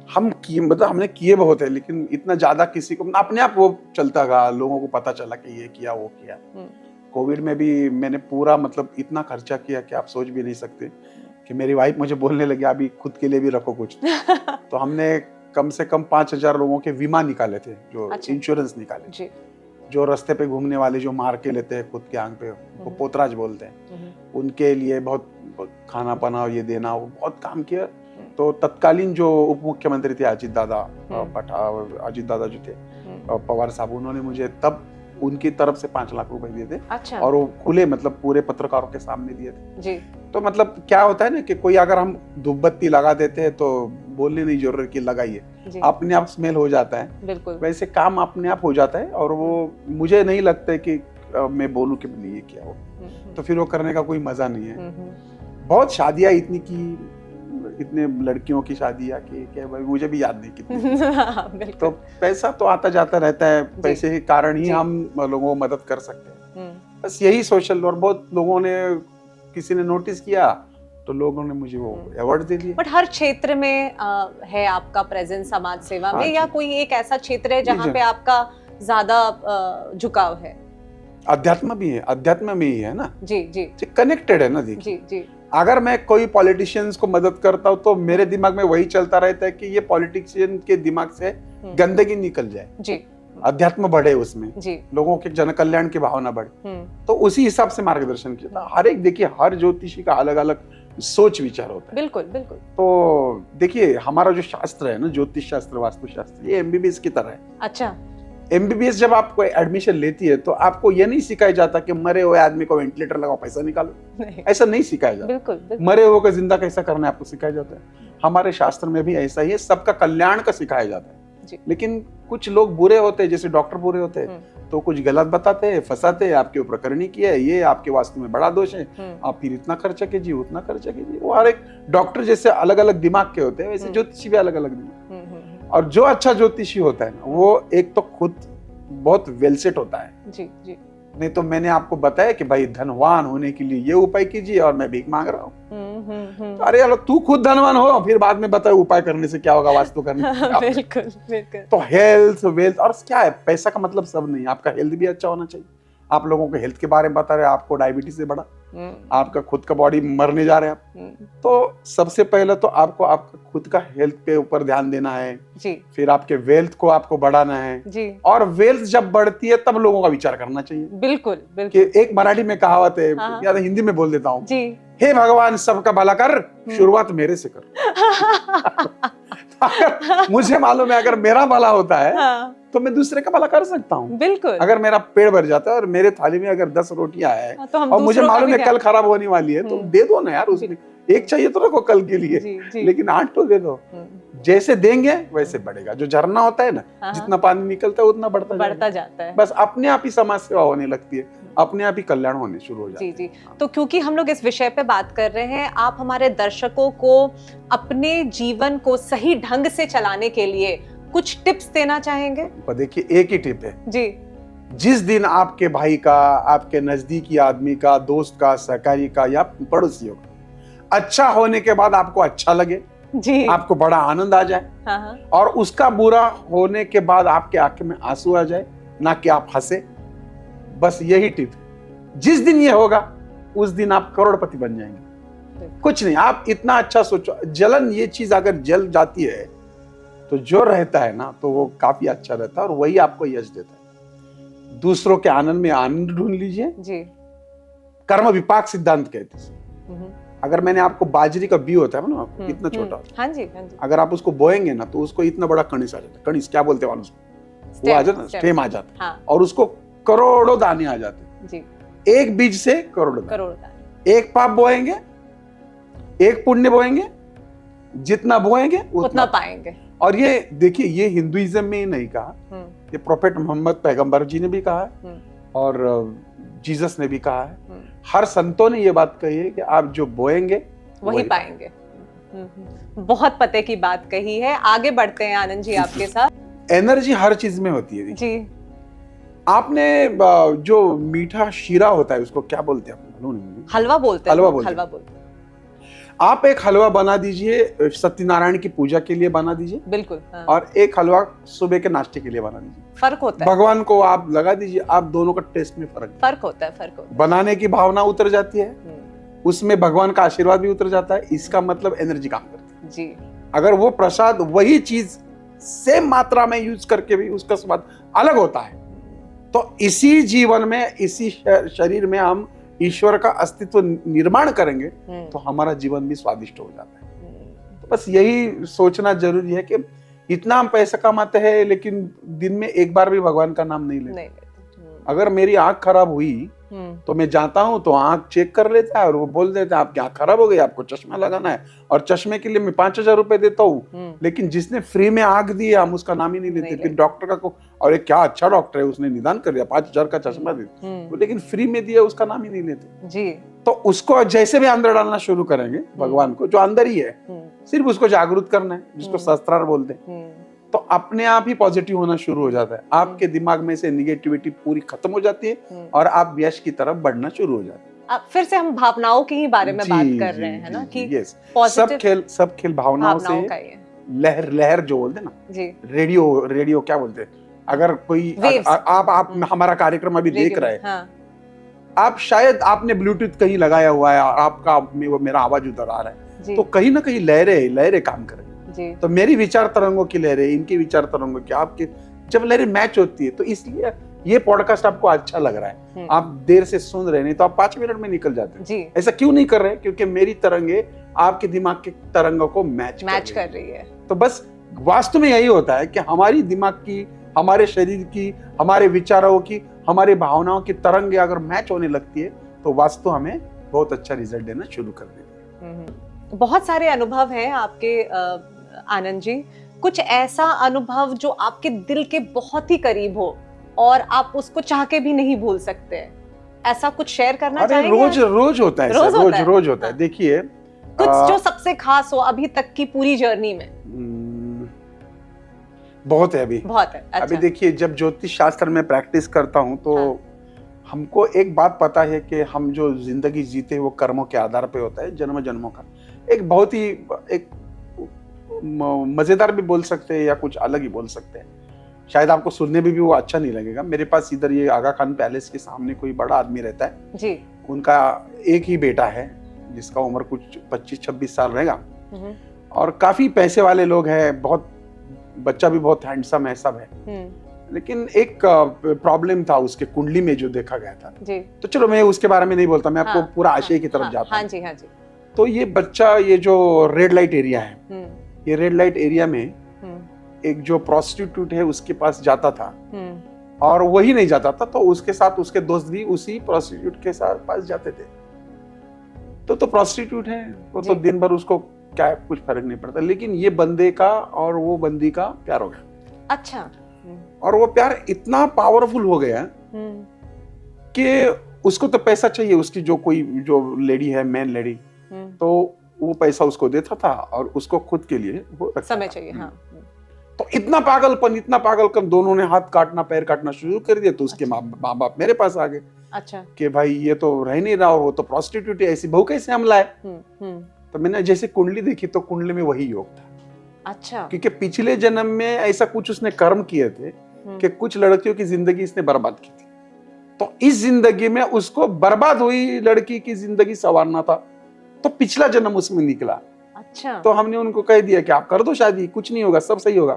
Speaker 1: हम किए, मतलब हमने किए बहुत है, लेकिन इतना ज्यादा किसी को, अपने आप वो चलता गया, लोगों को पता चला कि ये किया वो किया। कोविड में भी मैंने पूरा, मतलब इतना खर्चा किया कि आप सोच भी नहीं सकते। कि मेरी वाइफ मुझे बोलने लगी, अभी खुद के लिए भी रखो कुछ। तो हमने कम से कम 5,000 लोगों के बीमा निकाले थे, जो इंश्योरेंस निकाले जी। जो रास्ते पे घूमने वाले जो मार के लेते हैं खुद के आंग पे, वो पोतराज बोलते हैं, उनके लिए बहुत खाना पाना ये देना, वो बहुत काम किया। तो तत्कालीन जो उप मुख्यमंत्री थे अजित दादा जो थे, पवार साहब, उन्होंने मुझे तब उनकी तरफ से 5 लाख रुपए दिए थे। अच्छा। और वो खुले, मतलब पूरे पत्रकारों के सामने दिए थे जी। तो मतलब क्या होता है ना कि कोई अगर हम धूप बत्ती लगा देते हैं तो बोलने नहीं जरूरत कि लगाइए, अपने आप स्मेल हो जाता है। बिल्कुल। वैसे काम अपने आप हो जाता है, और वो मुझे नहीं लगता है कि मैं बोलूं कि मैंने ये किया हो, तो फिर वो करने का कोई मजा नहीं है। बहुत शादियां इतनी की, इतने लड़कियों की शादियां की, क्या भाई मुझे भी याद नहीं कितनी। तो पैसा तो आता जाता रहता है, पैसे के कारण ही हम लोगों को मदद कर सकते हैं। बस यही सोशल, और बहुत लोगों ने, किसी ने नोटिस किया तो लोगों ने मुझे वो अवार्ड दे दिया। बट हर क्षेत्र में है आपका प्रेजेंस समाज सेवा में, या कोई एक ऐसा क्षेत्र है जहाँ पे आपका ज्यादा झुकाव है? अध्यात्म भी है, अध्यात्म में ही है ना जी जी, कनेक्टेड है ना। देखिए जी जी, अगर मैं कोई पॉलिटिशियंस को मदद करता हूँ तो मेरे दिमाग में वही चलता रहता है कि ये पॉलिटिशियन के दिमाग से गंदगी निकल जाए जी, अध्यात्म बढ़े उसमें जी, लोगों के जन कल्याण की भावना बढ़े। तो उसी हिसाब से मार्गदर्शन किया। हर एक, देखिए हर ज्योतिषी का अलग अलग सोच विचार होता है। बिल्कुल बिल्कुल। तो देखिए हमारा जो शास्त्र है ना, ज्योतिष शास्त्र, वास्तु शास्त्र, ये एमबीबीएस की तरह है। अच्छा। एमबीबीएस जब आपको एडमिशन लेती है तो आपको ये नहीं सिखाया जाता कि मरे हुए आदमी को वेंटिलेटर लगाओ, पैसा निकालो, ऐसा नहीं सिखाया जाता। बिल्कुल, बिल्कुल। मरे हुए को जिंदा कैसा करना है आपको सिखाया जाता है। हमारे शास्त्र में भी ऐसा ही है, सबका कल्याण का सिखाया जाता है। लेकिन कुछ लोग बुरे होते हैं, जैसे डॉक्टर बुरे होते हैं, तो कुछ गलत बताते हैं, फंसाते हैं, आपके ऊपर करनी की है, ये आपके वास्तु में बड़ा दोष है, आप फिर इतना खर्चा कीजिए, उतना खर्चा कीजिए। वो हर एक डॉक्टर जैसे अलग अलग दिमाग के होते हैं, वैसे ज्योतिषी भी अलग अलग दिमाग। और जो अच्छा ज्योतिषी होता है ना, वो एक तो खुद बहुत वेल सेट होता है जी जी। नहीं तो मैंने आपको बताया कि भाई धनवान होने के लिए ये उपाय कीजिए और मैं भीख मांग रहा हूँ। तो अरे यार, तू खुद धनवान हो, फिर बाद में बताए उपाय करने से क्या होगा, वास्तु करने से। बिल्कुल बिल्कुल। तो हेल्थ, वेल्थ, और क्या है, पैसा का मतलब सब नहीं, आपका हेल्थ भी अच्छा होना चाहिए। आप लोगों को हेल्थ के बारे में बता रहे, आपको डायबिटीज से बड़ा, आपका खुद का बॉडी मरने जा रहे हैं आप। तो सबसे पहले तो आपको आपका खुद का हेल्थ के ऊपर ध्यान देना है जी। फिर आपके वेल्थ को आपको बढ़ाना है जी। और वेल्थ जब बढ़ती है तब लोगों का विचार करना चाहिए। बिल्कुल बिल्कुल। कि एक मराठी में कहावत है, या तो हिंदी में बोल देता हूँ जी, हे भगवान सबका भला कर, शुरुआत मेरे से कर। अगर मुझे मालूम है अगर मेरा भला होता है तो मैं दूसरे का भला कर सकता हूँ। बिल्कुल। अगर मेरा पेट भर जाता है और मेरे थाली में अगर 10 रोटियां है और मुझे मालूम है कल खराब होने वाली है, तो दे दो ना यार, उसमें एक चाहिए तो रखो कल के लिए जी। लेकिन 8 तो दे दो। जैसे देंगे वैसे बढ़ेगा। जो झरना होता है ना, जितना पानी निकलता है उतना बढ़ता जाता है। बस अपने आप ही समाज सेवा होने लगती है, अपने आप ही कल्याण होने शुरू हो जाता है। जी जी। तो क्योंकि हम लोग इस विषय पे बात कर रहे हैं, आप हमारे दर्शकों को अपने जीवन को सही ढंग से चलाने के लिए कुछ टिप्स देना चाहेंगे? देखिए एक ही टिप है जी, जिस दिन आपके भाई का, आपके नजदीकी आदमी का, दोस्त का, सहकारी का या पड़ोसियों का अच्छा होने के बाद आपको अच्छा लगे,
Speaker 2: जी,
Speaker 1: आपको बड़ा आनंद आ जाए,
Speaker 2: हाँ हाँ,
Speaker 1: और उसका बुरा होने के बाद आपके आंखें में आंसू आ जाए, ना कि आप हंसे, बस यही टिप है। जिस दिन ये होगा उस दिन आप करोड़पति बन जाएंगे। कुछ नहीं, आप इतना अच्छा सोचो। जलन, ये चीज अगर जल जाती है तो जो रहता है ना, तो वो काफी अच्छा रहता है और वही आपको यश देता है। दूसरों के आनंद में आनंद ढूंढ लीजिए।
Speaker 2: जी,
Speaker 1: कर्म विपाक सिद्धांत कहते हैं। अगर मैंने आपको, बाजरी का बी होता है ना, इतना छोटा होता है,
Speaker 2: हाँ जी, हाँ जी,
Speaker 1: अगर आप उसको बोएंगे ना तो उसको इतना बड़ा कणिस आ जाता है। कणिस क्या बोलते हैं उसको, वो आ जाता है, स्टेम आ जाता है,
Speaker 2: हाँ,
Speaker 1: और उसको करोड़ों दाने आ जाते हैं।
Speaker 2: जी,
Speaker 1: एक बीज से करोड़ों दाने।
Speaker 2: करोड़ दाने,
Speaker 1: एक पाप बोएंगे, एक पुण्य बोएंगे, जितना बोएंगे
Speaker 2: उतना पाएंगे।
Speaker 1: और ये देखिए, ये हिंदुइज्म में ही नहीं कहा, ये प्रोफेट मोहम्मद पैगंबर जी ने भी कहा है और जीसस ने भी कहा है। हर संतों ने ये बात कही है कि आप जो बोएंगे
Speaker 2: वही पाएंगे। बहुत पते की बात कही है। आगे बढ़ते हैं आनंद जी आपके साथ।
Speaker 1: एनर्जी हर चीज में होती है।
Speaker 2: जी,
Speaker 1: आपने जो मीठा शीरा होता है उसको क्या बोलते हैं, मालूम नहीं।
Speaker 2: हलवा बोलते हैं,
Speaker 1: हलवा बोलते हैं।
Speaker 2: हलवा बोलते हैं।
Speaker 1: आप एक हलवा बना दीजिए, सत्यनारायण की पूजा के लिए बना दीजिए,
Speaker 2: बिल्कुल, हाँ।
Speaker 1: और एक हलवा सुबह के नाश्ते के लिए बना दीजिए।
Speaker 2: फर्क होता है,
Speaker 1: भगवान को आप लगा दीजिए, आप दोनों का टेस्ट में फर्क
Speaker 2: होता है, फर्क होता है।
Speaker 1: बनाने की भावना उतर जाती है, उसमें भगवान का आशीर्वाद भी उतर जाता है। इसका मतलब एनर्जी काम करती है
Speaker 2: जी।
Speaker 1: अगर वो प्रसाद वही चीज सेम मात्रा में यूज करके भी उसका स्वाद अलग होता है, तो इसी जीवन में, इसी शरीर में हम ईश्वर का अस्तित्व निर्माण करेंगे तो हमारा जीवन भी स्वादिष्ट हो जाता है। तो बस यही सोचना जरूरी है कि इतना हम पैसा कमाते हैं लेकिन दिन में एक बार भी भगवान का नाम नहीं लेते। अगर मेरी आंख खराब हुई तो मैं जाता हूं तो आंख चेक कर लेता है और वो बोल देता है आपकी आंख खराब हो गई, आपको चश्मा लगाना है, और चश्मे के लिए मैं 5,000 रुपए देता हूँ। लेकिन जिसने फ्री में आंख दी है हम उसका नाम ही नहीं लेते। फिर डॉक्टर का को, और एक क्या अच्छा डॉक्टर है, उसने निदान कर दिया, 5,000 का चश्मा दे, लेकिन फ्री में दिया, उसका नाम ही नहीं लेते
Speaker 2: जी।
Speaker 1: तो उसको जैसे भी अंदर डालना शुरू करेंगे भगवान को, जो अंदर ही है, सिर्फ उसको जागरूक करना है, जिसको शास्त्रार्थ बोलते हैं, तो अपने आप ही पॉजिटिव होना शुरू हो जाता है। आपके दिमाग में से निगेटिविटी पूरी खत्म हो जाती है और आप यश की तरफ बढ़ना शुरू हो जाते हैं।
Speaker 2: अब फिर से हम भावनाओं की ही बारे में बात कर रहे हैं ना, कि
Speaker 1: सब खेल भावनाओं से। लहर जो बोलते हैं ना जी, रेडियो क्या बोलते हैं, अगर कोई आप हमारा कार्यक्रम अभी देख रहे हैं, आप शायद आपने ब्लूटूथ कहीं लगाया हुआ है और आपका मेरा आवाज उधर आ रहा है, तो कहीं ना कहीं लहरें काम करें। तो मेरी विचार तरंगों की लहरें, इनकी विचार तरंगों की, आपके जब लहरें मैच होती है, तो इसलिए ये पॉडकास्ट आपको अच्छा लग रहा है, आप देर से सुन रहे, नहीं तो आप 5 मिनट में निकल जाते हैं। ऐसा क्यों नहीं कर रहे? क्योंकि मेरी तरंगे आपके दिमाग के तरंगों को मैच कर रही है। तो बस वास्तव में यही होता है कि हमारी दिमाग की, हमारे शरीर की, हमारे विचारों की, हमारी भावनाओं की तरंगे अगर मैच होने लगती है तो वास्तव हमें बहुत अच्छा रिजल्ट देना शुरू कर देती है।
Speaker 2: बहुत सारे अनुभव हैं आपके आनंद जी। कुछ ऐसा अनुभव जो आपके दिल के बहुत ही करीब हो और आप उसको चाह के भी नहीं भूल सकते, ऐसा कुछ शेयर करना चाहेंगे?
Speaker 1: रोज होता है, रोज होता है। देखिए,
Speaker 2: कुछ जो सबसे खास हो अभी तक की पूरी जर्नी में।
Speaker 1: बहुत है अभी, बहुत है। अच्छा। अभी देखिए, जब ज्योतिष शास्त्र में प्रैक्टिस करता हूँ तो हमको एक बात पता है कि हम जो जिंदगी जीते हैं वो कर्मों के आधार पे होता है, जन्म जन्मों का। एक बहुत ही एक मजेदार भी बोल सकते हैं या कुछ अलग ही बोल सकते हैं, शायद आपको सुनने में भी वो अच्छा नहीं लगेगा। मेरे पास इधर ये आगा खान पैलेस के सामने कोई बड़ा आदमी रहता है जी। उनका एक ही बेटा है जिसका उम्र कुछ 25-26 साल रहेगा, और काफी पैसे वाले लोग हैं, बहुत बच्चा भी बहुत हैंडसम है, सब है। लेकिन एक प्रॉब्लम था उसके कुंडली में जो देखा गया था जी। तो चलो मैं उसके बारे में नहीं बोलता, मैं आपको पूरा आशय की तरफ जाता हूँ। हाँ जी। तो ये बच्चा, ये जो रेड लाइट एरिया है, ये रेड लाइट एरिया में एक जो प्रोस्टिट्यूट है उसके पास जाता था, और वही नहीं जाता था तो उसके साथ उसके दोस्त भी उसी प्रोस्टिट्यूट के साथ पास जाते थे। तो प्रोस्टिट्यूट है तो दिन भर उसको क्या कुछ फर्क नहीं पड़ता, लेकिन ये बंदे का और वो बंदी का प्यार हो गया। अच्छा। और वो प्यार इतना पावरफुल हो गया कि उसको तो पैसा चाहिए, उसकी जो लेडी है, मेन लेडी, तो वो पैसा उसको देता था और उसको खुद के लिए वो समय चाहिए। हाँ। तो इतना पागलपन दोनों ने हाथ काटना पैर काटना शुरू कर दिया। तो उसके माँ बाप मेरे पास आ गए।
Speaker 2: अच्छा।
Speaker 1: कि भाई ये तो रह नहीं रहा और वो तो प्रोस्टिट्यूट है, ऐसी बहू कैसे हम लाए। तो मैंने जैसे कुंडली देखी तो कुंडली में वही योग था।
Speaker 2: अच्छा।
Speaker 1: क्योंकि पिछले जन्म में ऐसा कुछ उसने कर्म किए थे कि कुछ लड़कियों की जिंदगी इसने बर्बाद की थी। तो इस जिंदगी में उसको बर्बाद हुई लड़की की जिंदगी संवारना था, तो पिछला जन्म उसमें निकला।
Speaker 2: अच्छा।
Speaker 1: तो हमने उनको कह दिया कि आप कर दो शादी, कुछ नहीं होगा, सब सही होगा।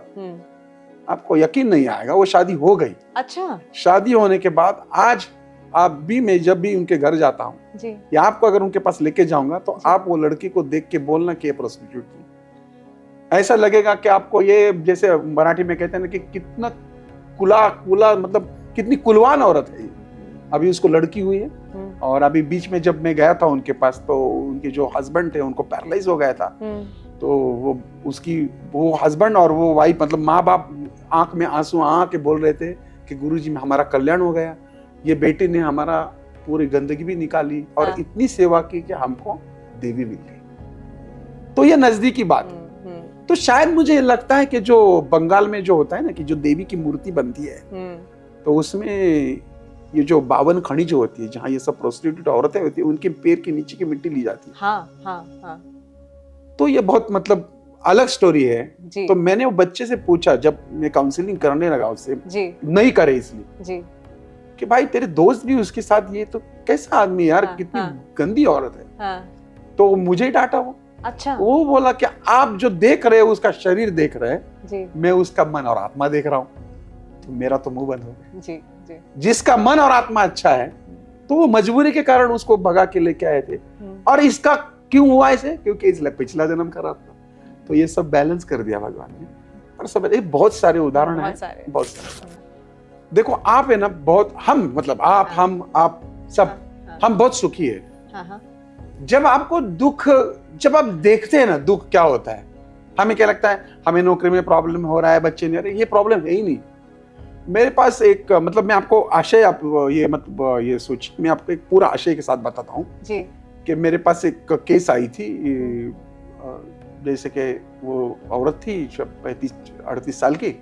Speaker 1: आपको यकीन नहीं आएगा, वो शादी हो गई।
Speaker 2: अच्छा। शादी
Speaker 1: होने के बाद आज आप भी, मैं जब भी उनके घर जाता हूँ
Speaker 2: जी,
Speaker 1: या आपको अगर उनके पास लेके जाऊंगा तो आप वो लड़की को देख के बोलना कि ये प्रोस्टिट्यूट थी। ऐसा लगेगा कि आपको ये, जैसे मराठी में कहते हैं ना कि कितना कुला मतलब कितनी कुलवान औरत है ये। अभी उसको लड़की हुई है और अभी बीच में जब मैं गया था उनके पास तो उनके जो हस्बैंड थे उनको पैरालाइज हो गया था। तो वो हस्बैंड और वो वाइफ, मतलब माँ बाप आंख में आंसू आ के बोल रहे थे कि गुरुजी में हमारा कल्याण हो गया, ये बेटी ने हमारा पूरी गंदगी भी निकाली और इतनी सेवा की कि हमको देवी मिल गई। तो ये नजदीकी बात है। तो शायद मुझे लगता है कि जो बंगाल में जो होता है ना कि जो देवी की मूर्ति बनती है तो उसमें ये जो 52 खनिज होती है, जहाँ ये सब प्रोस्टिट्यूट औरतें होती है, उनके पैर के नीचे की मिट्टी ली जाती है।
Speaker 2: हाँ।
Speaker 1: तो ये बहुत मतलब अलग स्टोरी है। तो मैंने वो बच्चे से पूछा जब मैं काउंसलिंग करने लगा उससे, नहीं करे इसलिए कि भाई तेरे दोस्त भी उसके साथ, ये तो कैसा आदमी यार, कितनी गंदी औरत है। तो मुझे डांटा वो। अच्छा। वो बोला कि आप जो देख रहे हो उसका शरीर देख रहे हैं, मैं उसका मन और आत्मा देख रहा हूँ। तो मेरा तो मुंह बंद हो गया। जिसका मन और आत्मा अच्छा है तो वो मजबूरी के कारण उसको भगा के लेके आए थे। और इसका क्यों हुआ ऐसे, क्योंकि इसलिए पिछला जन्म खराब था। तो ये सब बैलेंस कर दिया भगवान ने। और सब बहुत सारे उदाहरण हैं, बहुत सारे। देखो आप है ना, बहुत हम मतलब आप आप सब हम बहुत सुखी है। जब आपको दुख, जब आप देखते हैं ना दुख क्या होता है, हमें क्या लगता है, हमें नौकरी में प्रॉब्लम हो रहा है, बच्चे नहीं आ रहे, ये प्रॉब्लम है ही नहीं। मेरे पास एक मतलब मैं आपको आशय, आप ये मतलब ये सोचिए, मैं आपको एक पूरा आशय के साथ बताता हूँ कि मेरे पास एक केस आई थी। जैसे कि वो औरत थी 35-38 साल की,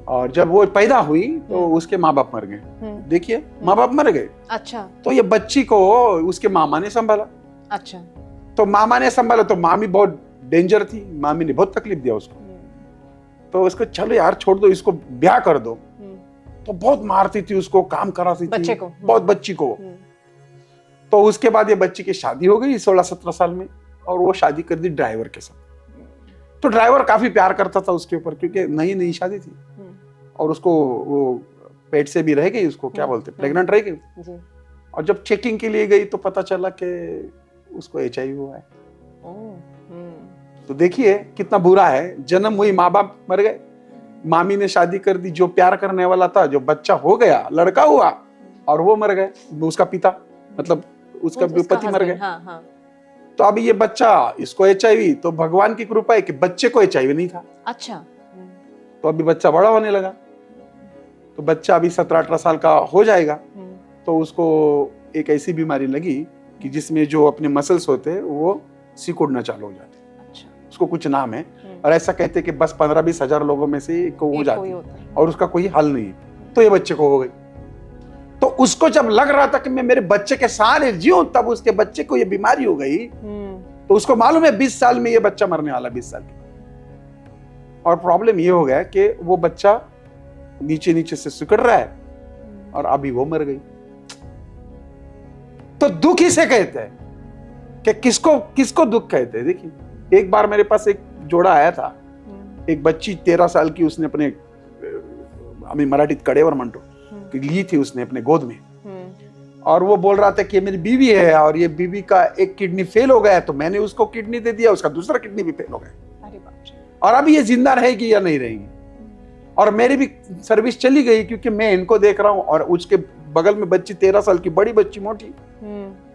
Speaker 1: और जब वो पैदा हुई तो उसके माँ बाप मर गए। देखिए, माँ बाप मर गए। अच्छा। तो ये बच्ची को उसके मामा ने संभाला। अच्छा। तो मामा ने संभाला तो मामी बहुत डेंजर थी, मामी ने बहुत तकलीफ दिया उसको। तो उसको चलो यार छोड़ दो, इसको ब्याह कर दो। तो बहुत मारती थी उसको, काम कराती थी बच्चे को, बहुत बच्ची को। तो उसके बाद ये बच्ची की शादी हो गई 16-17 साल में, और वो शादी कर दी ड्राइवर के साथ। तो ड्राइवर काफी प्यार करता था उसके ऊपर, क्योंकि नई शादी थी और उसको वो पेट से भी रह गई, उसको क्या बोलते, प्रेग्नेंट रह गई। और जब चेकिंग के लिए गई तो पता चला कि उसको HIV हुआ है। तो देखिए कितना बुरा है। जन्म हुई, माँ बाप मर गए, मामी ने शादी कर दी, जो प्यार करने वाला था, जो बच्चा हो गया, लड़का हुआ, और वो मर गए, उसका पिता, मतलब उसका पति मर गए। तो अभी ये बच्चा, इसको HIV, तो भगवान की कृपा है कि बच्चे को HIV नहीं था। अच्छा। तो अभी बच्चा बड़ा होने लगा, तो बच्चा अभी 17-18 साल का हो जाएगा। तो उसको एक ऐसी बीमारी लगी कि जिसमें जो अपने मसल्स होते हैं वो सिकुड़ना चालू हो जाते। अच्छा। उसको कुछ नाम है, और ऐसा कहते हैं कि बस 15-20 हजार लोगों में से एक को हो जाती है, और उसका कोई हल नहीं। तो ये बच्चे को हो गई। तो उसको जब लग रहा था कि मैं मेरे बच्चे के सारे जीऊं, तब उसके बच्चे को ये बीमारी हो गई। तो उसको मालूम है 20 साल में ये बच्चा मरने वाला, 20 साल की। और प्रॉब्लम ये हो गया कि वो बच्चा नीचे से सिकुड़ रहा है, और अभी वो मर गई। तो दुख इसे कहते हैं कि किसको दुख कहते हैं। देखिए, एक बार मेरे पास एक जोड़ा आया था, एक बच्ची 13 साल की, उसने अपने आम्ही मराठीत कडेवर म्हणतो ली थी उसने अपने गोद में, और वो बोल रहा था कि मेरी बीवी है और ये बीवी का एक किडनी फेल हो गया, तो मैंने उसको किडनी दे दिया, उसका दूसरा किडनी भी फेल हो गया, और अभी ये जिंदा रहेगी या नहीं रहेगी। और मेरी भी सर्विस चली गई क्योंकि मैं इनको देख रहा हूँ, और उसके बगल में बच्ची 13 साल की, बड़ी बच्ची, मोटी,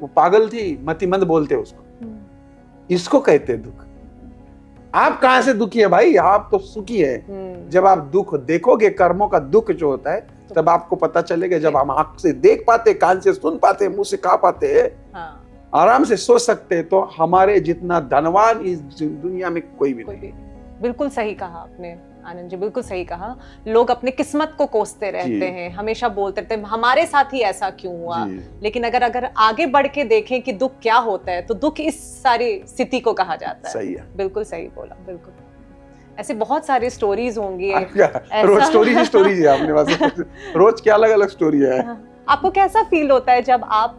Speaker 1: वो पागल थी, मतिमंद बोलते उसको। इसको कहते दुख। आप कहां से दुखी है भाई, आप तो सुखी है। जब आप दुख देखोगे, कर्मों का दुख जो होता है, तब आपको पता चलेगा। जब हम आंख से देख पाते, कान से सुन पाते, मुंह से खा पाते, आराम से सो सकते, तो हमारे जितना धनवान इस दुनिया में कोई भी नहीं।
Speaker 2: बिल्कुल सही कहा आपने। आनंद जी बिल्कुल सही कहा। लोग अपने किस्मत को कोसते रहते हैं, हमेशा बोलते रहते हैं हमारे साथ ही ऐसा क्यों हुआ, लेकिन अगर आगे बढ़ के देखें कि दुख क्या होता है तो दुख इस सारी स्थिति को कहा जाता है।
Speaker 1: सही है,
Speaker 2: बिल्कुल सही बोला, बिल्कुल। ऐसे बहुत सारी स्टोरीज होंगी।
Speaker 1: रोज स्टोरीज है आपने पास, रोज क्या अलग अलग स्टोरी है।
Speaker 2: आपको कैसा फील होता है जब आप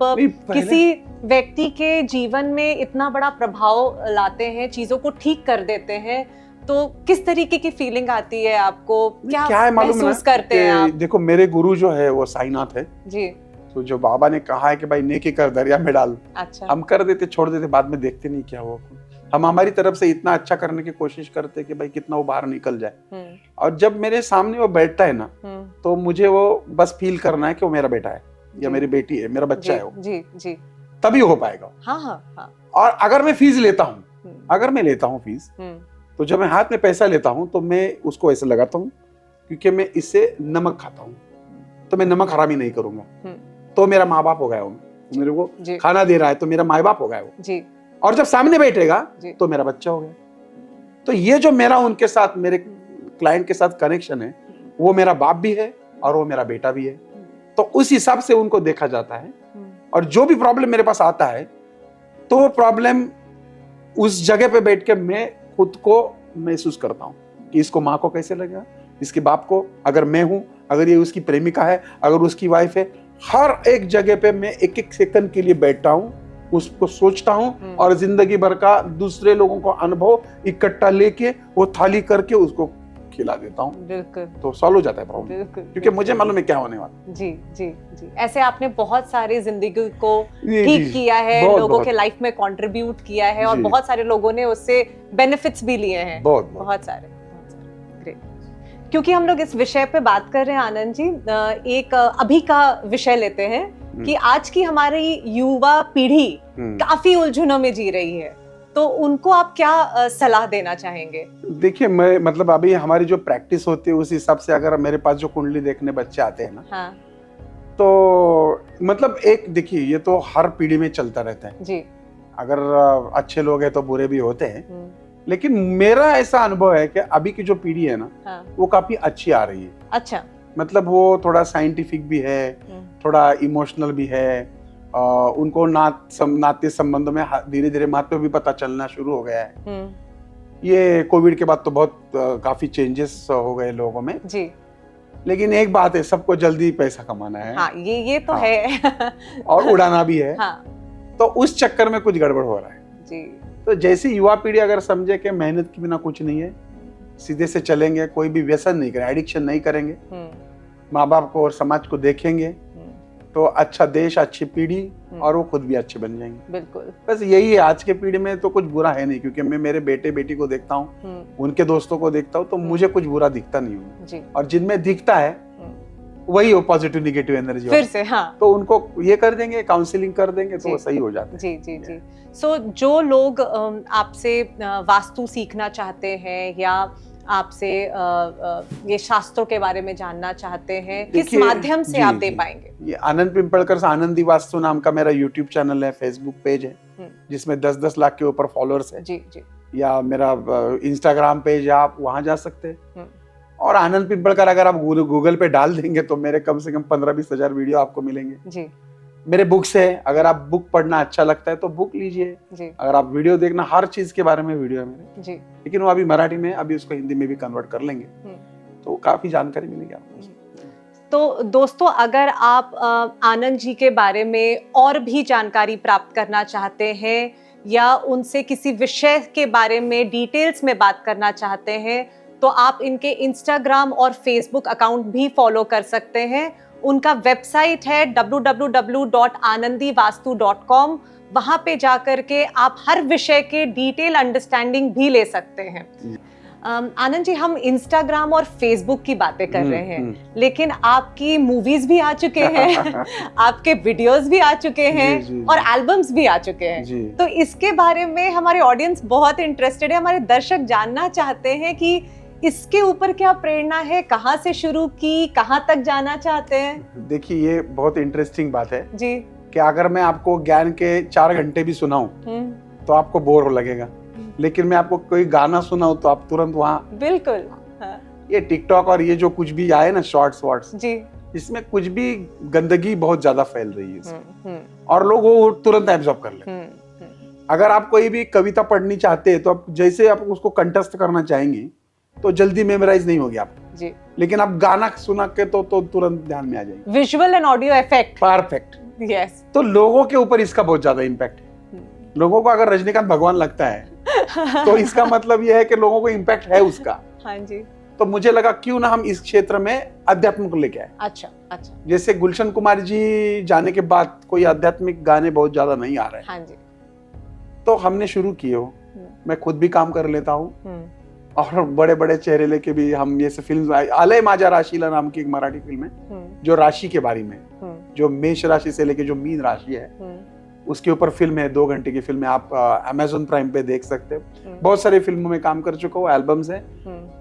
Speaker 2: किसी व्यक्ति के जीवन में इतना बड़ा प्रभाव लाते हैं, चीजों को ठीक कर देते हैं, तो किस तरीके की फीलिंग आती है आपको, क्या
Speaker 1: है
Speaker 2: महसूस करते हैं आप?
Speaker 1: देखो मेरे गुरु जो है वो साईनाथ है
Speaker 2: जी।
Speaker 1: तो जो बाबा ने कहा है कि भाई नेकी कर दरिया में डाल,
Speaker 2: अच्छा।
Speaker 1: हम कर देते छोड़ देते, बाद में देखते नहीं क्या हुआ। हम हमारी तरफ से इतना अच्छा करने की कोशिश करते कि भाई कितना वो बाहर निकल जाए। और जब मेरे सामने वो बैठता है ना तो मुझे वो बस फील करना है कि वो मेरा बेटा है या मेरी बेटी है, मेरा बच्चा है वो।
Speaker 2: जी जी।
Speaker 1: तभी हो पाएगा।
Speaker 2: हाँ हाँ हाँ।
Speaker 1: और अगर मैं फीस लेता हूँ, अगर मैं लेता हूँ फीस, तो जब मैं हाथ में पैसा लेता हूँ तो मैं उसको ऐसे लगाता हूँ क्योंकि मैं इससे नमक खाता हूँ, तो मैं नमक हरामी नहीं करूंगा। तो मेरा माँ बाप हो गया, मेरे को खाना दे रहा है तो मेरा माँ बाप हो गया वो जी। और जब सामने बैठेगा तो मेरा बच्चा हो गया। तो ये जो मेरा उनके साथ, मेरे क्लाइंट के साथ कनेक्शन है, वो मेरा बाप भी है और वो मेरा बेटा भी है। तो उस हिसाब से उनको देखा जाता है। और जो भी प्रॉब्लम मेरे पास आता है तो वो प्रॉब्लम उस जगह पे बैठ के मैं खुद को महसूस करता हूँ कि इसको माँ को कैसे लगेगा, इसके बाप को, अगर मैं हूं, अगर ये उसकी प्रेमिका है, अगर उसकी वाइफ है, हर एक जगह पे मैं एक एक सेकंड के लिए बैठता हूँ, उसको सोचता हूँ और जिंदगी भर का दूसरे लोगों को अनुभव इकट्ठा लेके वो थाली करके उसको खिला देता हूँ। बिल्कुल। तो सॉल्व हो जाता है प्रॉब्लम, क्योंकि मुझे मालूम है क्या होने वाला।
Speaker 2: जी जी जी। ऐसे आपने बहुत सारी जिंदगी को ठीक किया है, लोगों के लाइफ में कंट्रीब्यूट किया है और बहुत सारे लोगों ने उससे बेनिफिट्स भी लिए हैं। बहुत सारे। ग्रेट। क्योंकि हम लोग इस विषय पे बात कर रहे हैं आनंद जी, एक अभी का विषय लेते हैं कि आज की हमारी युवा पीढ़ी काफी उलझनों में जी रही है, तो उनको आप क्या सलाह देना चाहेंगे? देखिए,
Speaker 1: मैं मतलब अभी हमारी जो प्रैक्टिस होती है उस हिसाब से अगर मेरे पास जो कुंडली देखने बच्चे आते हैं ना, हाँ। तो मतलब एक देखिए, ये तो हर पीढ़ी में चलता रहता है जी। अगर अच्छे लोग हैं तो बुरे भी होते हैं, लेकिन मेरा ऐसा अनुभव है कि अभी की जो पीढ़ी है ना, हाँ। वो काफी अच्छी आ रही है। अच्छा। मतलब वो थोड़ा साइंटिफिक भी है, थोड़ा इमोशनल भी है, उनको नाते संबंधों में धीरे धीरे महत्व भी पता चलना शुरू हो गया है। ये कोविड के बाद तो बहुत काफी चेंजेस हो गए लोगों में जी। लेकिन एक बात है, सबको जल्दी पैसा कमाना है। हाँ, ये तो हाँ। है और उड़ाना भी है। हाँ। तो उस चक्कर में कुछ गड़बड़ हो रहा है जी। तो जैसी युवा पीढ़ी अगर समझे कि मेहनत के बिना कुछ नहीं है, सीधे से चलेंगे, कोई भी व्यसन नहीं करेंगे, एडिक्शन नहीं करेंगे, माँ बाप को और समाज को देखेंगे, तो अच्छा देश, अच्छी पीढ़ी और वो खुद भी अच्छे बन जाएंगे। बिल्कुल। बस यही है, आज के पीढ़ी में तो कुछ बुरा है नहीं, क्योंकि मैं मेरे बेटे बेटी को देखता हूँ, उनके दोस्तों को देखता हूँ, तो मुझे कुछ बुरा दिखता नहीं है। और जिनमें दिखता है वही वो पॉजिटिव निगेटिव एनर्जी फिर से, हाँ। तो उनको ये कर देंगे, काउंसलिंग कर देंगे तो वो सही हो जाता है। जी जी जी।
Speaker 2: सो जो लोग आपसे वास्तु सीखना चाहते हैं या आपसे ये शास्त्रों के बारे में जानना चाहते हैं, किस माध्यम से आप दे पाएंगे?
Speaker 1: ये आनंद पिंपलकर से आनंदी वास्तु नाम का मेरा यूट्यूब चैनल है, फेसबुक पेज है जिसमें 10-10 लाख के ऊपर फॉलोअर्स है जी जी। या मेरा इंस्टाग्राम पेज है, आप वहां जा सकते हैं। और आनंद पिंपलकर अगर आप गूगल पे डाल देंगे तो मेरे कम से कम 15-20 हजार वीडियो आपको मिलेंगे जी। मेरे बुक्स है, अगर आप बुक पढ़ना अच्छा लगता है तो बुक लीजिए जी। अगर आप वीडियो देखना, हर चीज के बारे में वीडियो है मेरे जी। लेकिन वो अभी मराठी में, अभी उसको हिंदी में भी कन्वर्ट कर लेंगे तो काफी जानकारी मिलेगी आपको।
Speaker 2: तो दोस्तों, अगर आप आनंद जी के बारे में और भी जानकारी प्राप्त करना चाहते हैं या उनसे किसी विषय के बारे में डिटेल्स में बात करना चाहते हैं तो आप इनके इंस्टाग्राम और फेसबुक अकाउंट भी फॉलो कर सकते हैं। उनका वेबसाइट है www.anandivastu.com। वहां पे जाकर के आप हर विषय के डिटेल अंडरस्टैंडिंग भी ले सकते हैं। आनंद जी, हम इंस्टाग्राम और फेसबुक की बातें कर रहे हैं, लेकिन आपकी मूवीज भी आ चुके हैं आपके वीडियोस भी आ चुके हैं जी, जी, और एल्बम्स भी आ चुके हैं। तो इसके बारे में हमारे ऑडियंस बहुत इंटरेस्टेड है, हमारे दर्शक जानना चाहते हैं कि इसके ऊपर क्या प्रेरणा है, कहाँ से शुरू की, कहाँ तक जाना चाहते हैं?
Speaker 1: देखिए, ये बहुत इंटरेस्टिंग बात है जी कि अगर मैं आपको ज्ञान के 4 घंटे भी सुनाऊं तो आपको बोर हो लगेगा, लेकिन मैं आपको कोई गाना सुनाऊं तो आप तुरंत वहाँ।
Speaker 2: बिल्कुल। हाँ।
Speaker 1: ये टिकटॉक और ये जो कुछ भी आए ना शॉर्ट्स वॉर्ट्स,
Speaker 2: जी,
Speaker 1: इसमें कुछ भी गंदगी बहुत ज्यादा फैल रही है इसमें।
Speaker 2: हम्म,
Speaker 1: और लोग वो तुरंत एब्जॉर्ब कर लेते हैं। अगर आप कोई भी कविता पढ़नी चाहते हैं तो आप जैसे आप उसको कंठस्थ करना चाहेंगे तो जल्दी मेमोराइज नहीं होगी आपको,
Speaker 2: जी,
Speaker 1: लेकिन आप गाना सुना के तो तुरंत ध्यान में आ जाएगी।
Speaker 2: Visual and audio effect,
Speaker 1: perfect.
Speaker 2: Yes,
Speaker 1: तो लोगों के ऊपर इसका बहुत ज्यादा इम्पैक्ट है। लोगों को अगर रजनीकांत भगवान लगता है तो इसका मतलब यह है कि लोगों को इम्पैक्ट है उसका।
Speaker 2: हाँ जी,
Speaker 1: तो मुझे लगा क्यों ना हम इस क्षेत्र में अध्यात्म को लेके आए।
Speaker 2: अच्छा अच्छा,
Speaker 1: जैसे गुलशन कुमार जी जाने के बाद कोई आध्यात्मिक गाने बहुत ज्यादा नहीं आ रहे हैं,
Speaker 2: हाँ जी,
Speaker 1: तो हमने शुरू किए हो। मैं खुद भी काम कर लेता हूँ और बड़े बड़े चेहरे लेके भी हम ये फिल्म, आलय माझा राशीला नाम की एक मराठी फिल्म है जो राशि के बारे में, जो मेष राशि से लेके जो मीन राशि है उसके ऊपर फिल्म है। 2 घंटे की फिल्म है, आप अमेज़न प्राइम पे देख सकते हो। बहुत सारी फिल्मों में काम कर चुका हूँ, एल्बम्स है।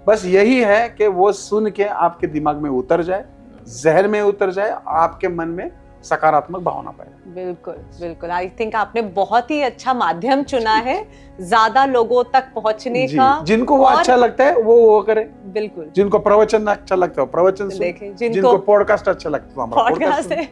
Speaker 1: बस यही है कि वो सुन के आपके दिमाग में उतर जाए, जहर में उतर जाए, आपके मन में सकारात्मक भावना पाए।
Speaker 2: बिल्कुल बिल्कुल, आई थिंक आपने बहुत ही अच्छा माध्यम चुना है ज्यादा लोगों तक पहुंचने का।
Speaker 1: जिनको वो अच्छा लगता है वो करे,
Speaker 2: बिल्कुल,
Speaker 1: जिनको प्रवचन अच्छा लगता है प्रवचन
Speaker 2: देखें,
Speaker 1: जिनको पॉडकास्ट अच्छा लगता है
Speaker 2: पॉडकास्ट है।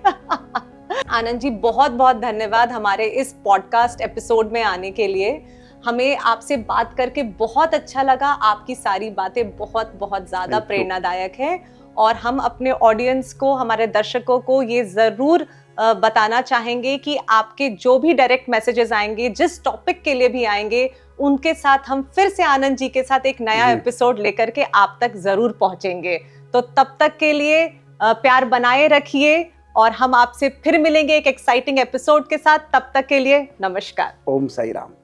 Speaker 2: आनंद जी, बहुत बहुत धन्यवाद हमारे इस पॉडकास्ट एपिसोड में आने के लिए। हमें आपसे बात करके बहुत अच्छा लगा। आपकी सारी बातें बहुत बहुत ज्यादा प्रेरणादायक है और हम अपने ऑडियंस को, हमारे दर्शकों को ये जरूर बताना चाहेंगे कि आपके जो भी डायरेक्ट मैसेजेस आएंगे, जिस टॉपिक के लिए भी आएंगे, उनके साथ हम फिर से आनंद जी के साथ एक नया एपिसोड लेकर के आप तक जरूर पहुंचेंगे। तो तब तक के लिए प्यार बनाए रखिए और हम आपसे फिर मिलेंगे एक एक्साइटिंग एपिसोड के साथ। तब तक के लिए नमस्कार।
Speaker 1: ओम साई राम।